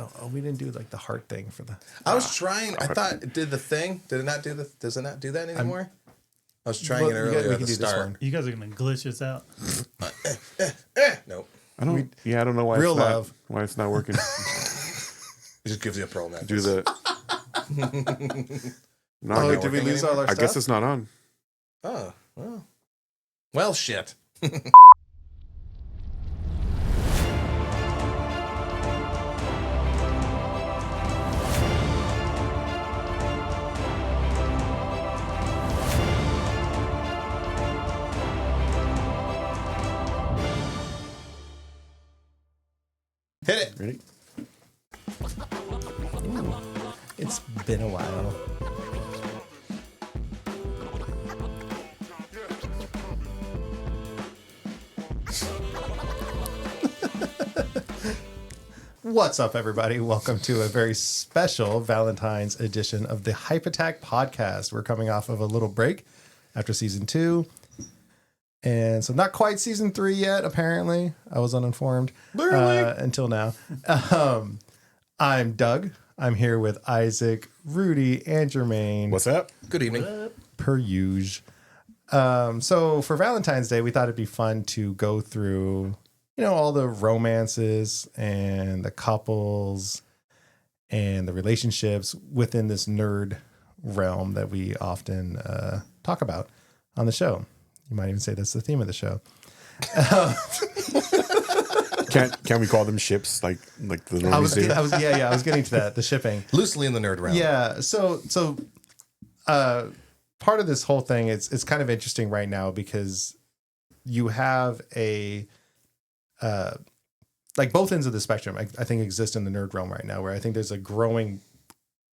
Oh, we didn't do like the heart thing for the. I was trying. I thought it did the thing. Did it not do the? Does it not do that anymore? I was trying it earlier at the start. You guys are gonna glitch this out. Nope. I don't know why. Real love. Why it's not working. It just gives you a pro match. Do the. Did we lose all our I stuff? guess it's not on. Oh, well, shit. Hit it. Ready? It's been a while. What's up, everybody? Welcome to a very special Valentine's edition of the Hype Attack podcast. We're coming off of a little break after season 2. And so not quite season 3 yet, apparently. I was uninformed until now. I'm Doug. I'm here with Isaac, Rudy, and Jermaine. What's up? Good evening. Per usual. So for Valentine's Day, we thought it'd be fun to go through, all the romances and the couples and the relationships within this nerd realm that we often talk about on the show. You might even say that's the theme of the show. Can we call them ships like the normies do? I was getting to that. The shipping Loosely in the nerd realm. Yeah. So part of this whole thing it's kind of interesting right now because you have a like both ends of the spectrum. I think exist in the nerd realm right now, where I think there's a growing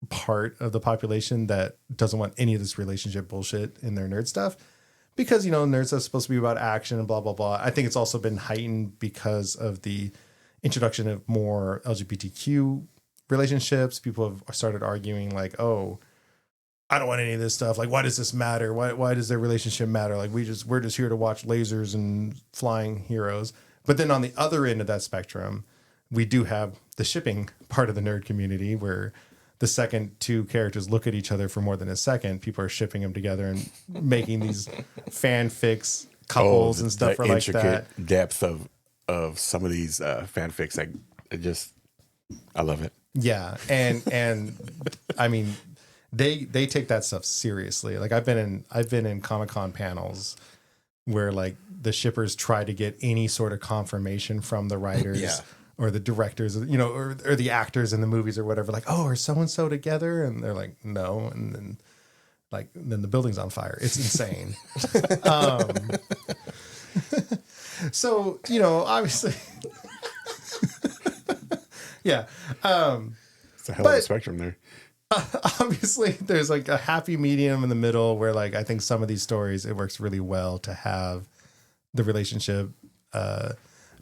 part of the population that doesn't want any of this relationship bullshit in their nerd stuff. Because, nerds are supposed to be about action and blah, blah, blah. I think it's also been heightened because of the introduction of more LGBTQ relationships. People have started arguing like, oh, I don't want any of this stuff. Like, why does this matter? Why does their relationship matter? Like, we're just here to watch lasers and flying heroes. But then on the other end of that spectrum, we do have the shipping part of the nerd community where the second two characters look at each other for more than a second, people are shipping them together and making these fanfics, couples and stuff like that. Depth of some of these fanfics, I love it. Yeah, and I mean, they take that stuff seriously. Like I've been in Comic-Con panels where like the shippers try to get any sort of confirmation from the writers. Yeah. Or the directors, or the actors in the movies or whatever, like, oh, are so-and-so together? And they're like, no. And then the building's on fire. It's insane. So, obviously, yeah. It's a hell of a spectrum there. Obviously, there's like a happy medium in the middle where like, I think some of these stories, it works really well to have the relationship,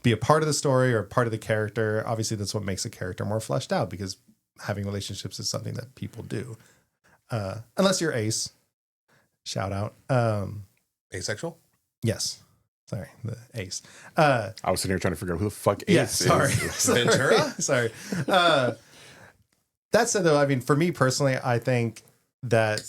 be a part of the story or part of the character. Obviously, that's what makes a character more fleshed out because having relationships is something that people do. Unless you're ace. Shout out. Asexual? Yes. Sorry, the ace. I was sitting here trying to figure out who the fuck ace is. Ventura? Sorry. That said, though, I mean, for me personally, I think that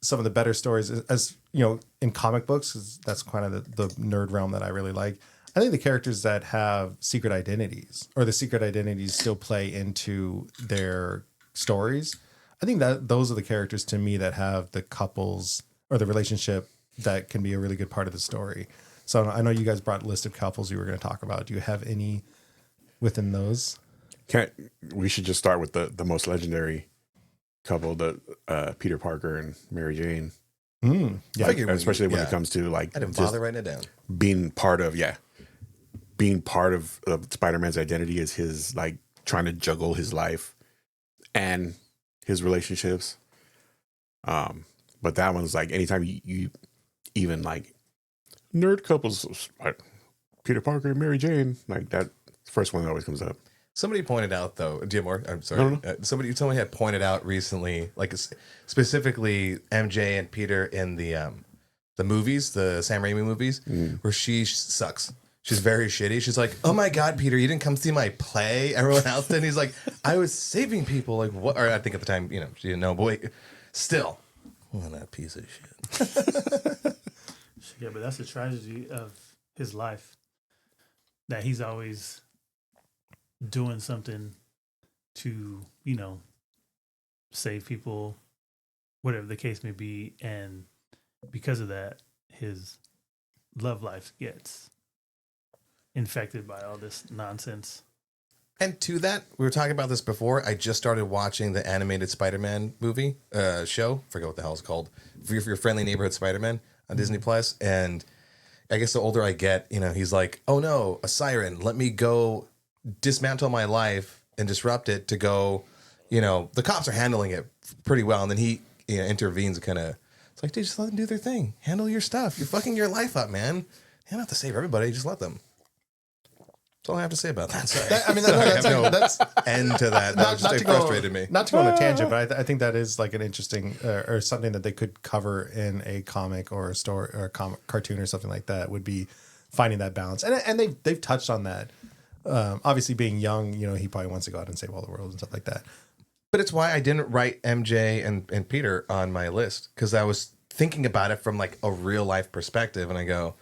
some of the better stories, as in comic books, 'cause that's kind of the nerd realm that I really like. I think the characters that have secret identities or the secret identities still play into their stories. I think that those are the characters to me that have the couples or the relationship that can be a really good part of the story. So I know you guys brought a list of couples you were going to talk about. Do you have any within those? We should just start with the most legendary couple, the Peter Parker and Mary Jane. Yeah, especially when it comes to like I didn't bother writing it down. Being part of Spider-Man's identity is his like trying to juggle his life and his relationships. But that one's like anytime you even like nerd couples like Peter Parker and Mary Jane, like that first one that always comes up. Somebody pointed out though, do you have more? I'm sorry. No. Someone had pointed out recently, like specifically MJ and Peter in the movies, the Sam Raimi movies, where she sucks. She's very shitty. She's like, oh my God, Peter, you didn't come see my play. Everyone else did. And he's like, I was saving people. Like, what? Or I think at the time, she didn't know. But wait, still, what a piece of shit. Yeah, but that's the tragedy of his life. That he's always doing something to, save people, whatever the case may be. And because of that, his love life gets infected by all this nonsense. And to that, we were talking about this before. I just started watching the animated Spider-Man movie show. Forget what the hell it's called. For your friendly neighborhood Spider-Man on Disney Plus. And I guess the older I get, he's like, oh no, a siren. Let me go dismantle my life and disrupt it to go. The cops are handling it pretty well. And then he intervenes and kind of, it's like, dude, just let them do their thing. Handle your stuff. You're fucking your life up, man. You don't have to save everybody. Just let them. That's all I have to say about that. Sorry. That's end to that. That just frustrated me. Not to go on a tangent, but I think that is like an interesting or something that they could cover in a comic or a story or a cartoon or something like that. Would be finding that balance, and they've touched on that. Obviously, being young, he probably wants to go out and save all the world and stuff like that. But it's why I didn't write MJ and Peter on my list, because I was thinking about it from like a real life perspective, and I go,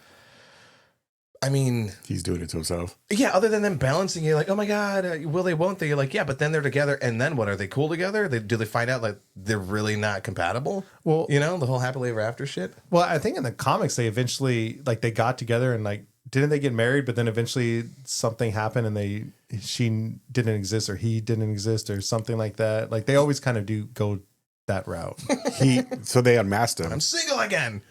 I mean, he's doing it to himself. Yeah, other than them balancing, you're like, oh my God, will they, won't they? You're like, yeah, but then they're together, and then what? Are they cool together? Do they find out like they're really not compatible? Well, the whole happily ever after shit. Well, I think in the comics they eventually they got together and didn't they get married? But then eventually something happened and she didn't exist or he didn't exist or something like that. Like they always kind of do go that route. So they unmasked him. I'm single again.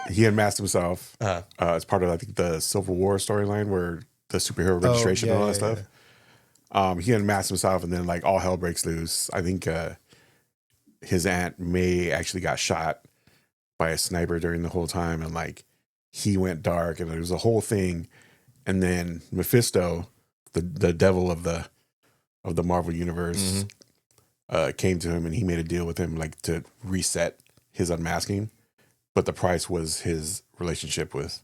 He unmasked himself as part of, I think, the Civil War storyline where the superhero registration and all that stuff. Yeah. He unmasked himself, and then all hell breaks loose. I think his aunt May actually got shot by a sniper during the whole time, and he went dark, and there was a whole thing. And then Mephisto, the devil of the Marvel universe, came to him, and he made a deal with him to reset his unmasking. But the price was his relationship with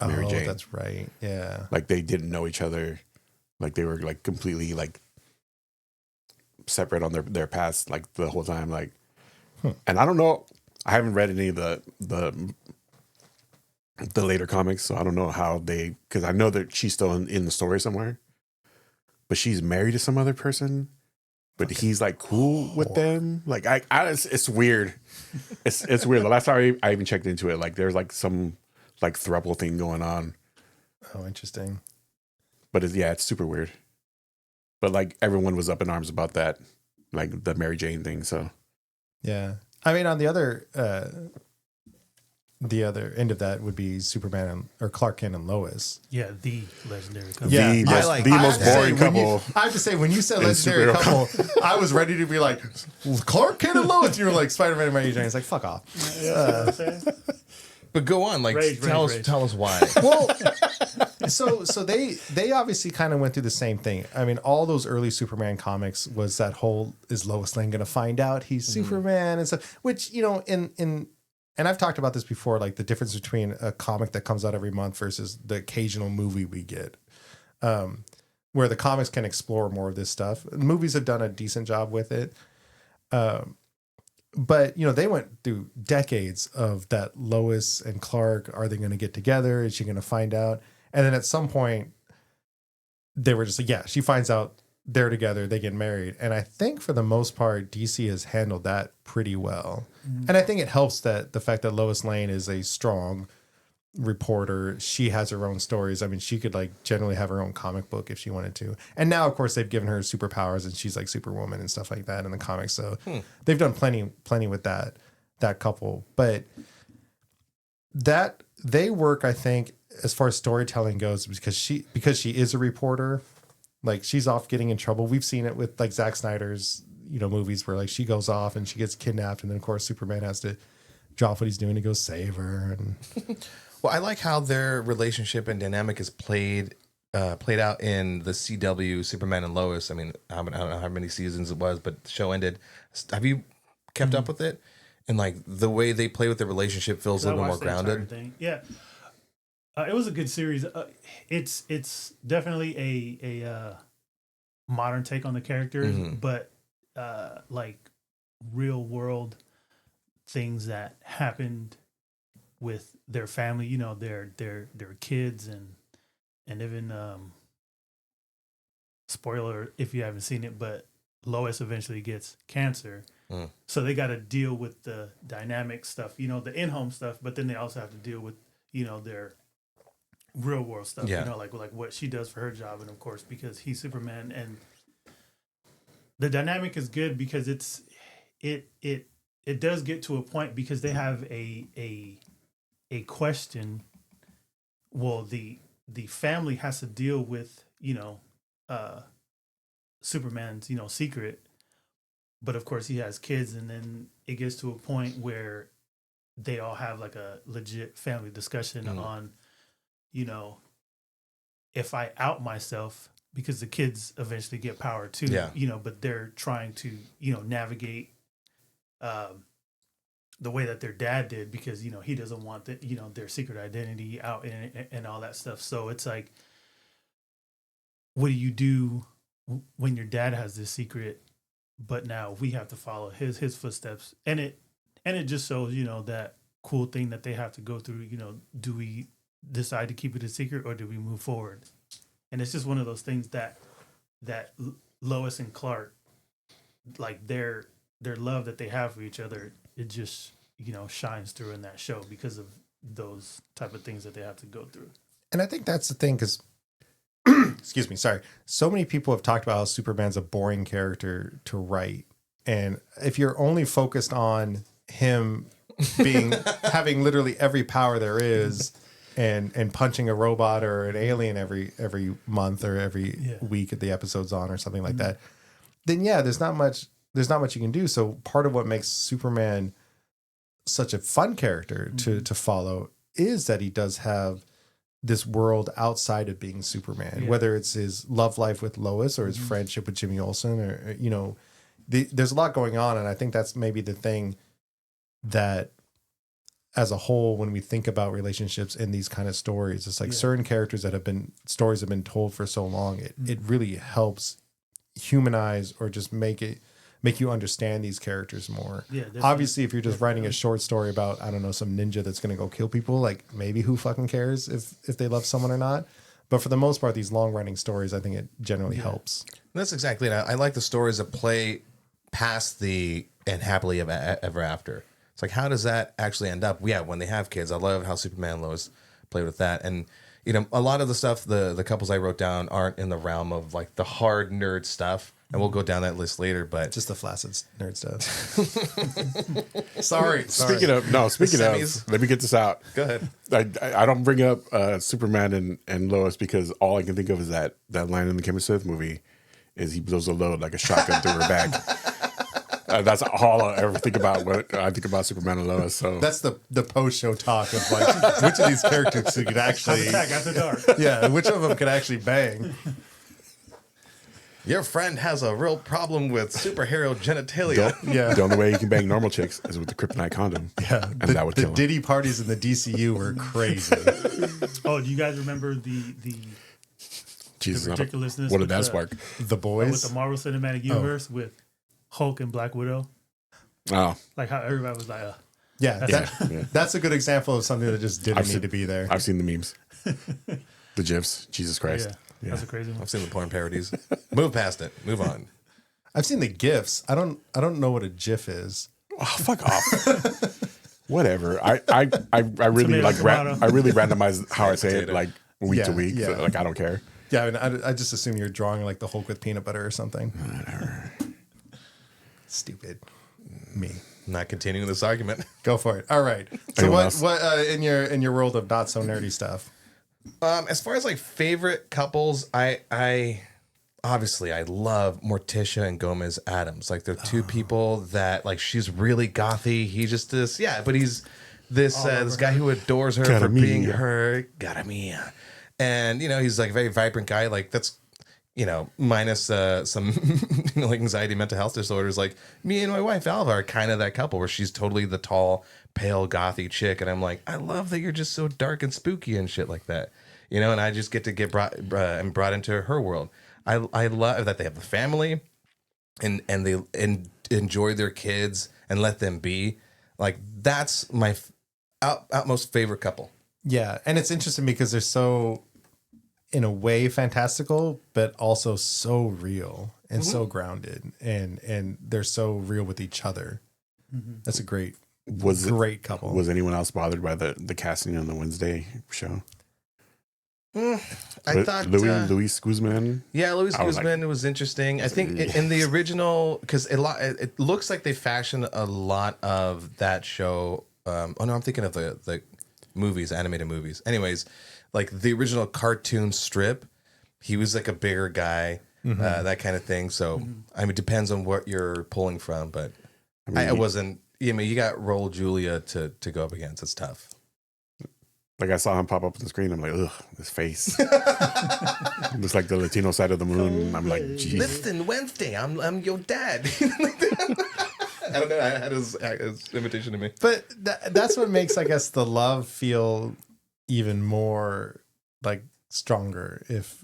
Mary Jane. That's right. Yeah. They didn't know each other. They were completely separate on their paths the whole time. And I don't know. I haven't read any of the later comics, so I don't know how because I know that she's still in the story somewhere. But she's married to some other person. But he's cool with them. It's weird. It's weird. The last time I even checked into it, there's some throuple thing going on. Oh, interesting. But it's super weird. But everyone was up in arms about that, the Mary Jane thing. So yeah, I mean, on the other end of that would be Superman or Clark Kent and Lois. Yeah, the legendary couple. Yeah, the most boring couple. I have to say, when you said legendary couple, I was ready to be like, Clark Kent and Lois. You were like, Spider-Man and Mary Jane. It's like, fuck off. But go on, tell us why. Well, so they obviously kind of went through the same thing. I mean, all those early Superman comics was that whole, is Lois Lane going to find out he's Superman and stuff, which, and I've talked about this before, the difference between a comic that comes out every month versus the occasional movie we get, where the comics can explore more of this stuff. Movies have done a decent job with it. But, they went through decades of that Lois and Clark, are they going to get together? Is she going to find out? And then at some point, they were just like, yeah, she finds out they're together, they get married. And I think for the most part, DC has handled that pretty well. Mm-hmm. And I think it helps that the fact that Lois Lane is a strong reporter, she has her own stories. I mean, she could generally have her own comic book if she wanted to. And now, of course, they've given her superpowers and she's Superwoman and stuff like that in the comics. So they've done plenty with that couple. But that they work, I think, as far as storytelling goes, because she is a reporter. She's off getting in trouble. We've seen it with Zack Snyder's, movies where she goes off and she gets kidnapped. And then of course Superman has to drop what he's doing to go save her. And well, I like how their relationship and dynamic is played out in the CW Superman and Lois. I mean, I don't know how many seasons it was, but the show ended. Have you kept up with it? And the way they play with the relationship feels a little bit more grounded. Yeah. It was a good series. It's definitely a modern take on the characters, but like real world things that happened with their family. You know, their kids and even spoiler if you haven't seen it, but Lois eventually gets cancer. So they got to deal with the dynamic stuff, you know, the in-home stuff, but then they also have to deal with, you know, their real world stuff, you know, like what she does for her job. And of course, because he's Superman, and the dynamic is good because it does get to a point because they have a question. Well, the family has to deal with, you know, Superman's, you know, secret. But of course he has kids, and then it gets to a point where they all have like a legit family discussion on, you know, if I out myself, because the kids eventually get power too, you know, but they're trying to, you know, navigate the way that their dad did, because, you know, he doesn't want the, you know, their secret identity out and all that stuff. So it's like, what do you do when your dad has this secret, but now we have to follow his footsteps? And it just shows, you know, that cool thing that they have to go through. You know, do we decide to keep it a secret or do we move forward? And it's just one of those things that Lois and Clark, like their love that they have for each other, it just, you know, shines through in that show because of those type of things that they have to go through. And I think that's the thing, because excuse me, sorry. So many people have talked about how Superman's a boring character to write. And if you're only focused on him being having literally every power there is and punching a robot or an alien every month or every week the episode's on or something like that, then there's not much you can do. So part of what makes Superman such a fun character to follow is that he does have this world outside of being Superman, whether it's his love life with Lois or his friendship with Jimmy Olsen, or, you know, there's a lot going on. And I think that's maybe the thing that as a whole, when we think about relationships in these kind of stories, it's like certain characters that stories have been told for so long, it really helps humanize or just make you understand these characters more. Yeah, obviously, if you're just writing a short story about, I don't know, some ninja that's going to go kill people, like maybe who fucking cares if they love someone or not? But for the most part, these long running stories, I think it generally helps. That's exactly it. I like the stories that play past the and happily ever after. It's like, how does that actually end up? Yeah, when they have kids. I love how Superman and Lois play with that. And, you know, a lot of the stuff, the couples I wrote down aren't in the realm of like the hard nerd stuff. And we'll go down that list later, but just the flaccid nerd stuff. Sorry. Speaking of, let me get this out. Go ahead. I don't bring up Superman and Lois because all I can think of is that line in the Kevin Smith movie is he blows a load like a shotgun through her back. That's all I ever think about when I think about Superman and Lois. So that's the post show talk of like which of these characters could actually attack after dark. Yeah, which of them could actually bang. Your friend has a real problem with superhero genitalia. The only way you can bang normal chicks is with the kryptonite condom. Yeah, and that would kill him. The Diddy parties in the DCU were crazy. Oh, do you guys remember the Jesus, ridiculousness? What did that spark? The Boys with the Marvel Cinematic Universe with Hulk and Black Widow. Oh, like how everybody was like, that's a good example of something that just didn't need to be there. I've seen the memes, the gifs. Jesus Christ. Yeah. That's a crazy one. I've seen the porn parodies. Move past it. Move on. I've seen the GIFs. I don't know what a GIF is. Oh, fuck off. Whatever. I really I really randomize how I say it like week to week. So, like I don't care. Yeah, I mean, I just assume you're drawing like the Hulk with peanut butter or something. Whatever. Stupid. Me. Not continuing this argument. Go for it. All right. So what in your world of not so nerdy stuff? As far as like favorite couples, I obviously I love Morticia and Gomez Adams. Like they're two people that like she's really gothy. He just but he's this guy who adores her for being her. Gotta mia. And you know, he's like a very vibrant guy. Like that's minus some like anxiety, mental health disorders. Like me and my wife Alva are kind of that couple where she's totally the tall, pale, gothy chick, and I'm like, I love that you're just so dark and spooky and shit like that, and I just get to get brought into her world. I love that they have the family, and they enjoy their kids and let them be. Like that's my utmost favorite couple. Yeah, and it's interesting because they're so, in a way, fantastical, but also so real and so grounded, and they're so real with each other. That's a great couple. Was anyone else bothered by the casting on the Wednesday show? I thought Luis Guzman. Yeah, Luis Guzman was interesting. I think in the original, because it looks like they fashioned a lot of that show. Oh no, I'm thinking of the movies, animated movies. Anyways, like the original cartoon strip, he was like a bigger guy, that kind of thing. So I mean, it depends on what you're pulling from, but I wasn't. You got Raul Julia to go up against. It's tough. Like I saw him pop up on the screen. I'm like, ugh, this face. Looks like the Latino side of the moon. I'm like, geez. Listen, Wednesday, I'm your dad. I don't know. I had his imitation of me. But that's what makes, I guess, the love feel even more like stronger if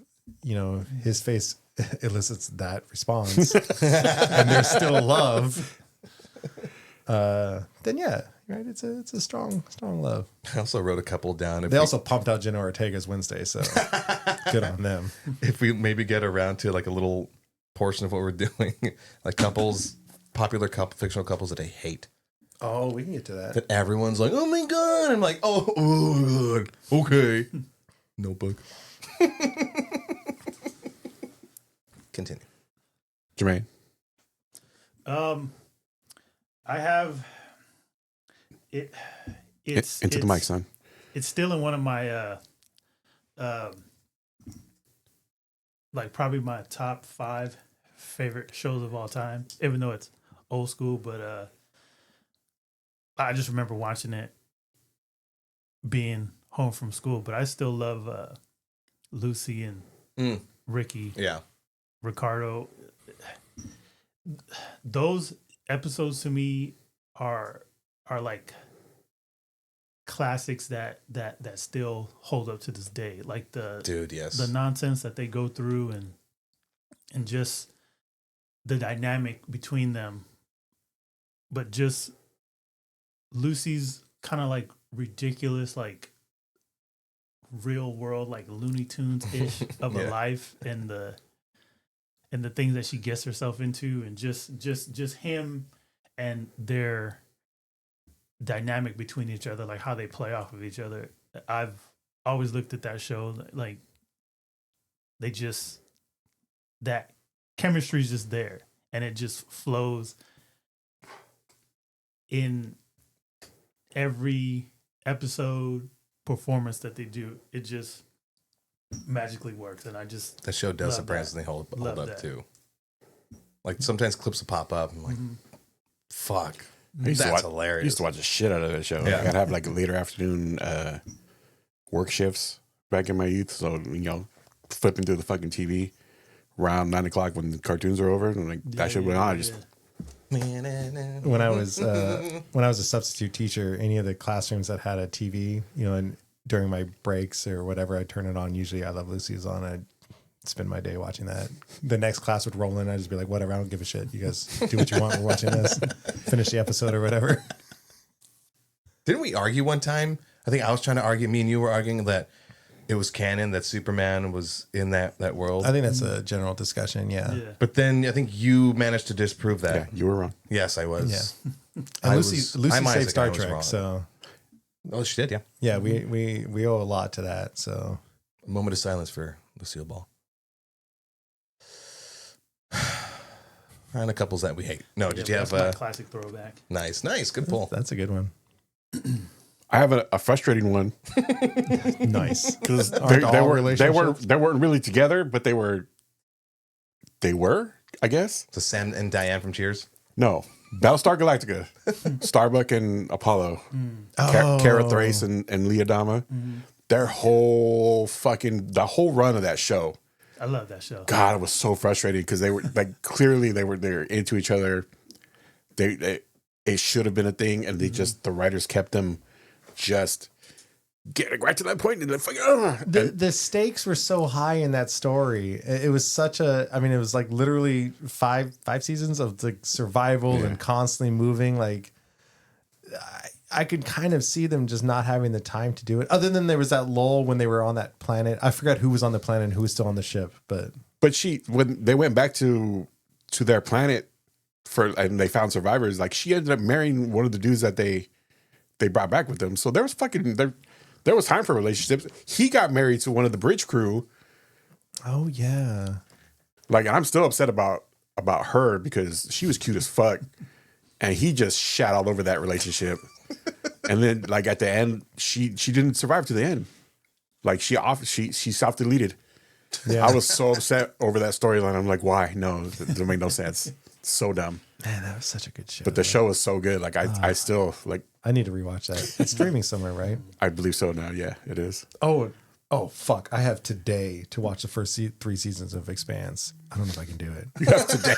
his face elicits that response and there's still love. Then yeah, right. It's a strong love. I also wrote a couple down. They also pumped out Jenna Ortega's Wednesday, so good on them. If we maybe get around to like a little portion of what we're doing, like couples, popular fictional couples that I hate. Oh, we can get to that. That everyone's like, oh my god! I'm like, oh god, okay. Notebook. Continue, Jermaine. I have it. It's into the mic, son. It's still in one of my like probably my top 5 favorite shows of all time, even though it's old school. But I just remember watching it being home from school. But I still love Lucy and Ricky. Yeah, Ricardo. Those episodes to me are like classics that still hold up to this day. Like the nonsense that they go through and just the dynamic between them. But just Lucy's kind of like ridiculous, like real world, like Looney Tunes ish of a life, and the things that she gets herself into, and just him and their dynamic between each other, like how they play off of each other. I've always looked at that show like that chemistry is just there, and it just flows in every episode performance that they do. It just magically works, and I just the show does surprisingly hold up that. too. Like sometimes clips will pop up. I'm like, fuck, that's hilarious. I used to watch the shit out of that show. Yeah. I'd have like later afternoon work shifts back in my youth, so flipping through the fucking TV around 9 o'clock when the cartoons are over, and like that shit went on. I just when I was a substitute teacher, any of the classrooms that had a TV, and during my breaks or whatever, I'd turn it on. Usually I Love Lucy is on. I'd spend my day watching that. The next class would roll in. I'd just be like, whatever, I don't give a shit. You guys do what you want. We're watching this. Finish the episode or whatever. Didn't we argue one time? I think I was trying to argue, me and you were arguing that it was canon that Superman was in that world. I think that's a general discussion, yeah. But then I think you managed to disprove that. yeah, you were wrong. Yes, I was. Yeah. And Lucy saved Star Trek, so oh, she did, yeah. Yeah, we owe a lot to that. So a moment of silence for Lucille Ball. And the couples that we hate. No, did you have my classic throwback? Nice, good pull. That's a good one. I have a frustrating one. Nice, because they weren't really together, but they were, I guess. So Sam and Diane from Cheers. No, Battlestar Galactica, Starbuck and Apollo, Cara Thrace and Leah Dama. Their whole the whole run of that show. I love that show. God, it was so frustrating because they were like clearly they're into each other. They it should have been a thing, and they just the writers kept them just getting right to that point, and the stakes were so high in that story. It was such a. I mean, it was like literally five seasons of like survival and constantly moving. Like I could kind of see them just not having the time to do it. Other than there was that lull when they were on that planet. I forgot who was on the planet and who was still on the ship, but when they went back to their planet and they found survivors, like she ended up marrying one of the dudes that they brought back with them. So there was there was time for relationships. He got married to one of the bridge crew. Oh yeah. Like, and I'm still upset about her because she was cute as fuck, and he just shat all over that relationship. And then, like at the end, she didn't survive to the end. Like she self deleted. Yeah. I was so upset over that storyline. I'm like, why? No, it doesn't make no sense. It's so dumb. Man, that was such a good show. But the show was so good. Like I still like. I need to rewatch that. It's streaming somewhere, right? I believe so now. Yeah, it is. Oh, fuck. I have today to watch the first 3 seasons of Expanse. I don't know if I can do it. You have today?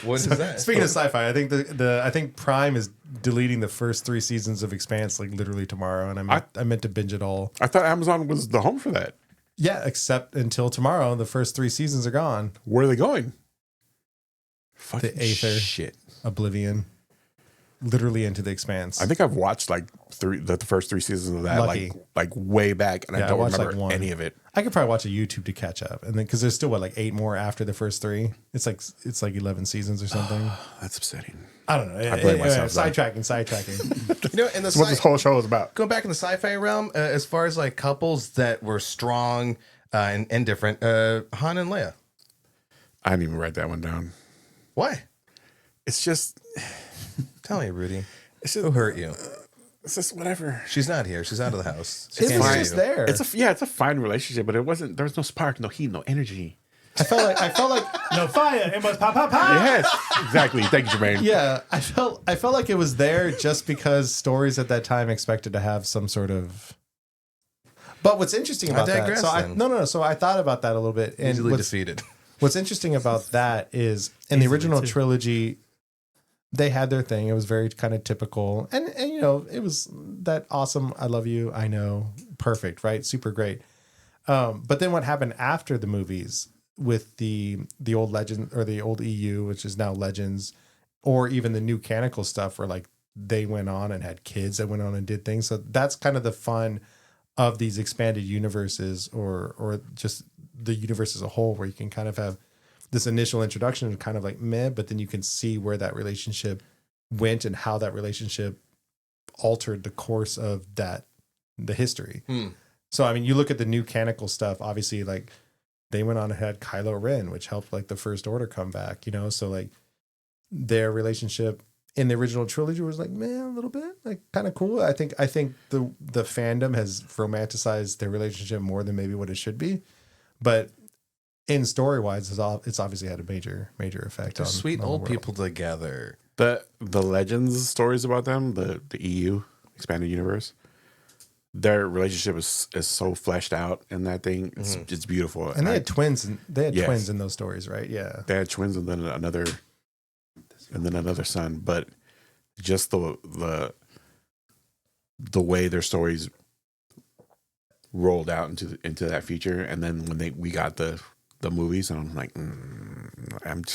What is that? Speaking of sci-fi, I think I think Prime is deleting the first 3 seasons of Expanse like literally tomorrow, and I meant to binge it all. I thought Amazon was the home for that. Yeah, except until tomorrow, the first 3 seasons are gone. Where are they going? The Aether. Shit. Oblivion. Literally into the Expanse. I think I've watched like the first 3 seasons of that, Lucky. like way back, and I don't remember like any of it. I could probably watch a YouTube to catch up, and then because there's still like 8 more after the first 3. It's like 11 seasons or something. That's upsetting. I don't know. I blame myself. Sidetracking. You know, and That's what this whole show is about. Going back in the sci-fi realm, as far as like couples that were strong and different, Han and Leia. I didn't even write that one down. Why? It's just. Tell me, Rudy. Who hurt you? It's just whatever. She's not here. She's out of the house. She It can't was hear just you. there. It's a fine relationship, but it wasn't. There was no spark, no heat, no energy. I felt like No fire. It was pop, pop, pop. Yes, exactly. Thank you, Jermaine. yeah, I felt like it was there just because stories at that time expected to have some sort of. But what's interesting about that? So I thought about that a little bit. And Easily defeated. What's interesting about that is in the original trilogy, they had their thing. It was very kind of typical, and you know, it was that awesome. I love you. I know, perfect, right? Super great. But then what happened after the movies with the old Legend or the old EU, which is now Legends, or even the new canonical stuff, where like they went on and had kids that went on and did things. So that's kind of the fun of these expanded universes, or just the universe as a whole, where you can kind of have this initial introduction and kind of like meh, but then you can see where that relationship went and how that relationship altered the course of the history. So, I mean, you look at the new canonical stuff, obviously, like they went on and had Kylo Ren, which helped like the First Order come back, you know? So like their relationship in the original trilogy was like, man, a little bit like kind of cool. I think the fandom has romanticized their relationship more than maybe what it should be, but in story wise, it's obviously had a major effect. They're on sweet on old the world. people together. The Legends stories about them, the EU expanded universe, their relationship is so fleshed out in that thing. It's beautiful. And they had twins. Yes. Twins in those stories, right? Yeah, they had twins, and then another son. But just the way their stories rolled out into that future, and then when we got the movies, and I'm like, I'm gonna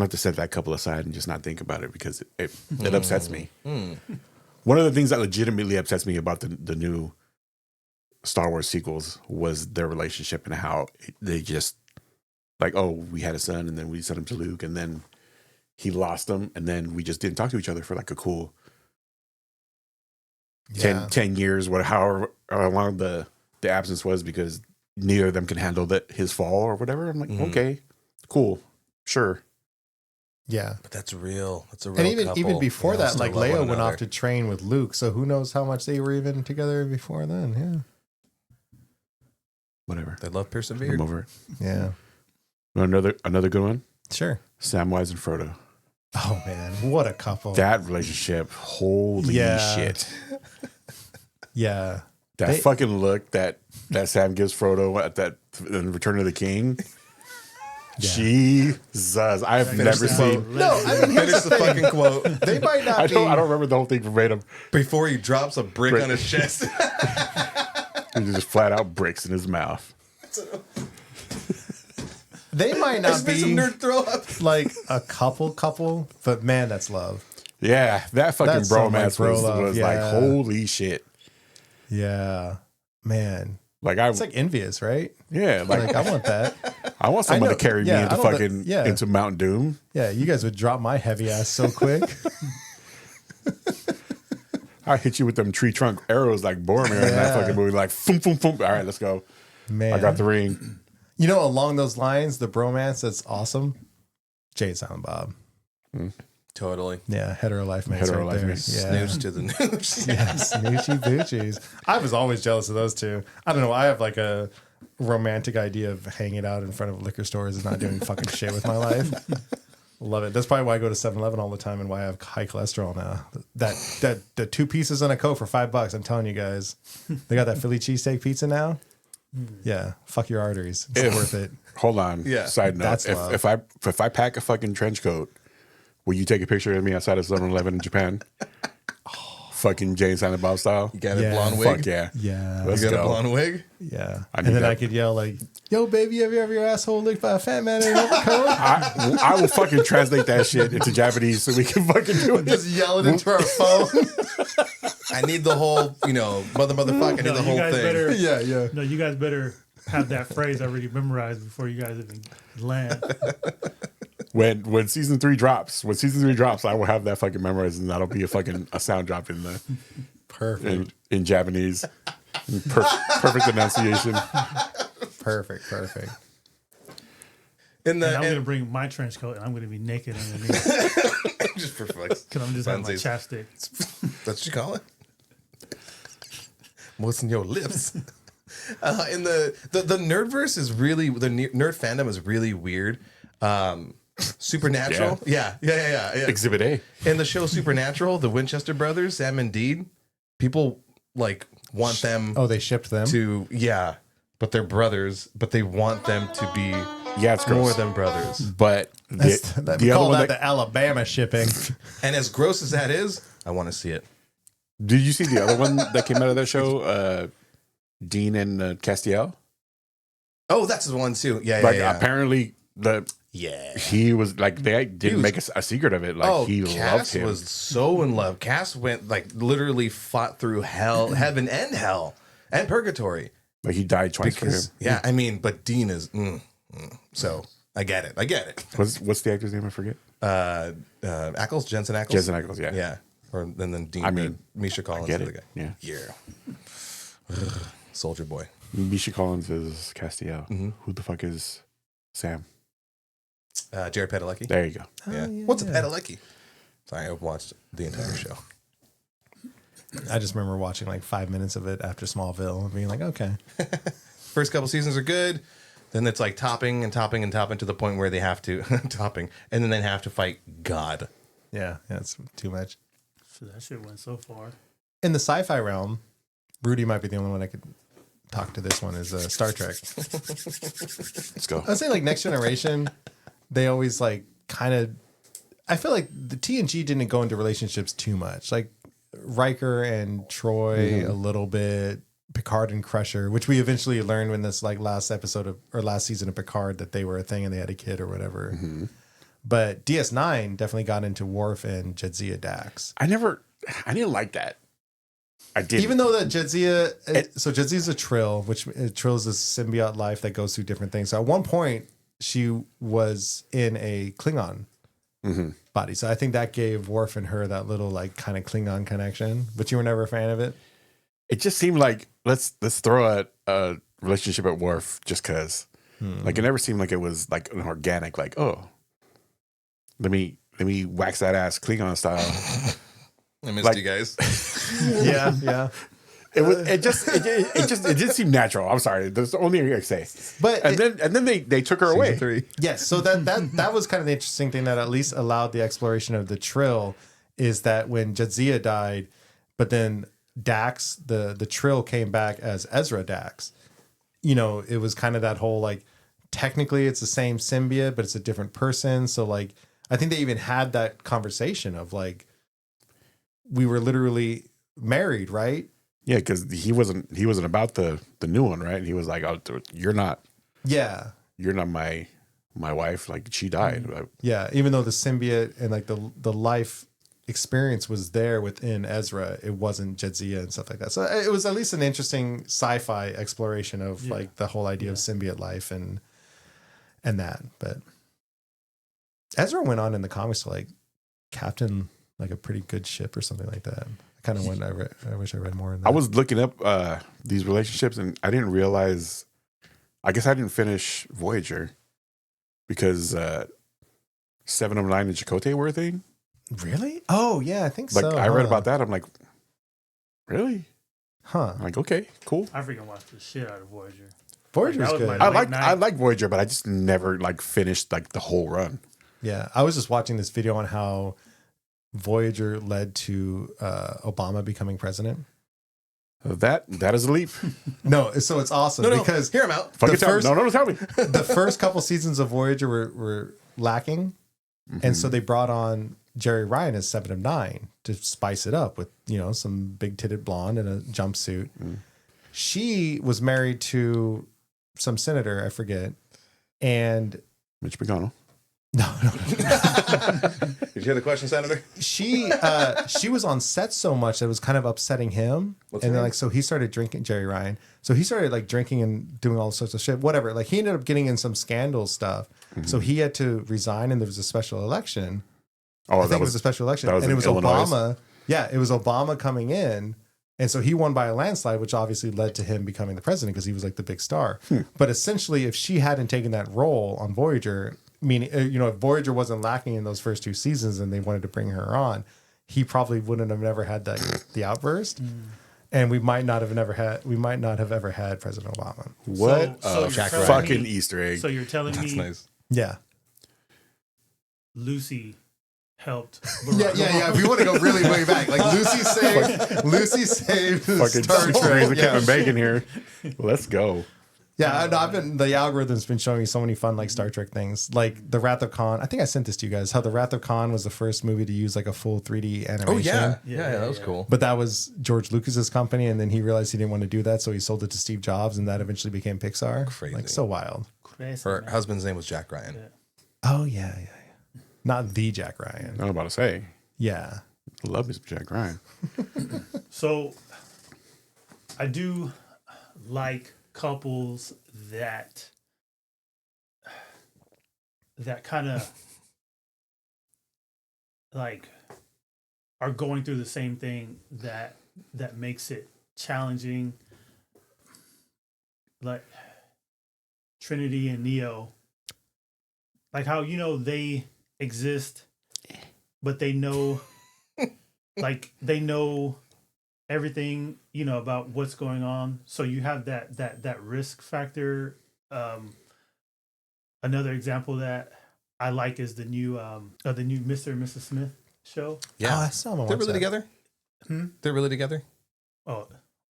have to set that couple aside and just not think about it because it upsets me. One of the things that legitimately upsets me about the new Star Wars sequels was their relationship and how they just like, oh, we had a son and then we sent him to Luke and then he lost him and then we just didn't talk to each other for like a cool 10 years, however long the absence was, because neither of them can handle his fall or whatever. I'm like, okay, cool, sure. Yeah. But that's real. That's a real And even before couple. that, like Still love Leia one went off another. to train with Luke, so who knows how much they were even together before then. Whatever. They love persevered. I'm over it. Yeah. Another good one. Sure. Samwise and Frodo. Oh man, what a couple. That relationship, holy shit. Yeah. That fucking look that Sam gives Frodo at that in Return of the King. Yeah. Jesus, I've never seen. No, I mean, here's Finish the the thing. fucking quote They might not I be. don't remember the whole thing verbatim. before he drops a brick on his chest. He just flat out bricks in his mouth. They might Just not made some be nerd throw up. like a couple, but man, that's love. Yeah, that fucking That's some, like, bromance bro was, love, was yeah. like holy shit. Yeah, man, Like I, it's like envious, right? yeah, like Like I want that. I want someone know- to carry yeah, me I into don't thi- fucking yeah. into Mount Doom. Yeah, you guys would drop my heavy ass so quick. I hit you with them tree trunk arrows like Boromir in that Yeah. fucking movie. Like, boom, boom, boom. All right, let's go. Man, I got the ring. You know, along those lines, the bromance that's awesome. Jay and Silent Bob. Totally. Yeah, hetero life mates Hetero right life there. mates. Yeah. Snooze to the news. Yeah, Snoochie Boochies. I was always jealous of those two. I don't know. I have like a romantic idea of hanging out in front of liquor stores and not doing fucking shit with my life. Love it. That's probably why I go to 7-Eleven all the time and why I have high cholesterol now. That the 2 pieces and a Coke for $5. I'm telling you guys, they got that Philly cheesesteak pizza now. Yeah, fuck your arteries. It's worth it. Hold on. Yeah, Side note: that's love. if I pack a fucking trench coat, will you take a picture of me outside of 7-Eleven in Japan? Fucking Jay and Silent Bob style. You got a Yeah. blonde wig? Fuck yeah. Yeah. Let's You got go. a blonde wig? Yeah. I And need then that. I could yell like, "Yo, baby, have you ever your asshole licked by a fat man in an overcoat?" I will fucking translate that shit into Japanese so we can fucking do it. Just yell it into our phone. I need the whole, motherfucker. I need No, the you whole guys thing. better. Yeah, yeah. No, you guys better have that phrase already memorized before you guys even land. When season 3 drops, I will have that fucking memorized, and that'll be a sound drop in the Perfect. in Japanese. Perfect enunciation. Perfect. In the And I'm in- gonna bring my trench coat and I'm gonna be naked underneath just for flex. because I'm just having my Funsies. chapstick. That's what you call it. Moisten your lips. In the nerdverse is really nerd fandom is really weird. Supernatural, yeah. Exhibit A. In the show Supernatural, the Winchester brothers, Sam and Dean, people like want them Oh, they shipped them. to but they're brothers, but they want them to be Yeah, it's gross. more than brothers. But We the other call one that the Alabama shipping. And as gross as that is, I want to see it. did you see the other one that came out of that show? Dean and Castiel. Oh, that's the one too. Yeah, Like yeah. apparently he was like they didn't was- make a secret of it. Like he loved Cass him. was so in love. Cass went like literally fought through hell, heaven and hell, and purgatory. Like he died twice Because for him. I mean, but Dean is so I get it. What's the actor's name? I forget. Ackles, Jensen Ackles, Jensen Ackles. Yeah. yeah, or and then Dean. I mean, Misha Collins, Get is the it? guy. Yeah. Soldier Boy. Misha Collins is Castiel. Mm-hmm. Who the fuck is Sam? Jared Padalecki. There you go. Yeah. What's a Padalecki? Sorry, I've watched the entire show. I just remember watching like 5 minutes of it after Smallville and being like, okay. First couple seasons are good. Then it's like topping to the point where they have to topping, and then they have to fight God. Yeah, it's too much. So that shit went so far. In the sci-fi realm, Rudy might be the only one I could talk to. This one is Star Trek. Let's go. I'd say like Next Generation, they always like kind of. I feel like the TNG didn't go into relationships too much. Like Riker and Troy a little bit, Picard and Crusher, which we eventually learned in this like last season of Picard that they were a thing and they had a kid or whatever. But DS9 definitely got into Worf and Jadzia Dax. I didn't like that. I did. Even though that Jadzia, so Jadzia's a Trill, which Trill is this symbiote life that goes through different things. So at one point, she was in a Klingon body. So I think that gave Worf and her that little like kind of Klingon connection. But you were never a fan of it? it just seemed like let's throw a relationship at Worf just because. Like it never seemed like it was like an organic, like, oh, let me wax that ass Klingon style. I missed Like- you guys. Yeah. It did seem natural. I'm sorry. That's the only thing I can say. But And then they took her away. 3. yes, so that was kind of the interesting thing that at least allowed the exploration of the Trill is that when Jadzia died, but then Dax, the Trill came back as Ezra Dax. it was kind of that whole like, technically it's the same symbiote, but it's a different person. So like, I think they even had that conversation of like, we were literally married, right? Yeah, because he wasn't about the new one, right? And he was like, "Oh, you're not my wife. Like she died." Yeah. Even though the symbiote and like the life experience was there within Ezra, it wasn't Jadzia and stuff like that. So it was at least an interesting sci-fi exploration of like the whole idea of symbiote life and that. But Ezra went on in the comics to like captain like a pretty good ship or something like that. I kind of I wish I read more in that. I was looking up these relationships, and I didn't realize. I guess I didn't finish Voyager because 7 of 9 and Chakotay were a thing. Really? Oh yeah, I think Like so. I read about that. I'm like, really? Huh. I'm like, okay, cool. I freaking watched the shit out of Voyager. Voyager's That was good. my- I like Voyager, but I just never like finished like the whole run. Yeah, I was just watching this video on how Voyager led to Obama becoming president. That is a leap. No, so it's awesome No, because hear him out. Fucking first- tell me. No, tell me. the first couple seasons of Voyager were lacking, and so they brought on Jerry Ryan as 7 of 9 to spice it up with some big titted blonde in a jumpsuit. She was married to some senator, I forget, and Mitch McConnell. no. Did you hear the question, Senator? She was on set so much that it was kind of upsetting him. What's and her then name? like so he started drinking, Jerry Ryan. So he started like drinking and doing all sorts of shit. Whatever. Like he ended up getting in some scandal stuff. So he had to resign and there was a special election. Oh, I think it was a special election. that was And it in was Illinois. Obama. Yeah, it was Obama coming in. And so he won by a landslide, which obviously led to him becoming the president because he was like the big star. But essentially, if she hadn't taken that role on Voyager, meaning, if Voyager wasn't lacking in those first 2 seasons and they wanted to bring her on, he probably wouldn't have never had the outburst. And we might not have ever had President Obama. What So a you're Jack telling fucking me- Easter egg. So you're telling That's me nice. Yeah. Lucy helped. Yeah. If we want to go really way back, like Lucy saved Fucking Star Star Trek. Trek. Yeah. Bacon here. Let's go. Yeah, the algorithm's been showing me so many fun like Star Trek things, like the Wrath of Khan. I think I sent this to you guys. How the Wrath of Khan was the first movie to use like a full 3D animation. Oh yeah, Yeah, that was yeah. cool. But that was George Lucas's company, and then he realized he didn't want to do that, so he sold it to Steve Jobs, and that eventually became Pixar. Crazy. Like so wild. Her husband's name was Jack Ryan. Yeah. Oh yeah. Not the Jack Ryan. I was about to say, Yeah. love is Jack Ryan. So I do like couples that kind of like are going through the same thing that makes it challenging, like Trinity and Neo, like how they exist but they know they know everything about what's going on, so you have that risk factor. Another example that I like is the new Mr. and Mrs. Smith show. Yeah, Oh, I saw him on they're one really side. together. They're really together. Oh,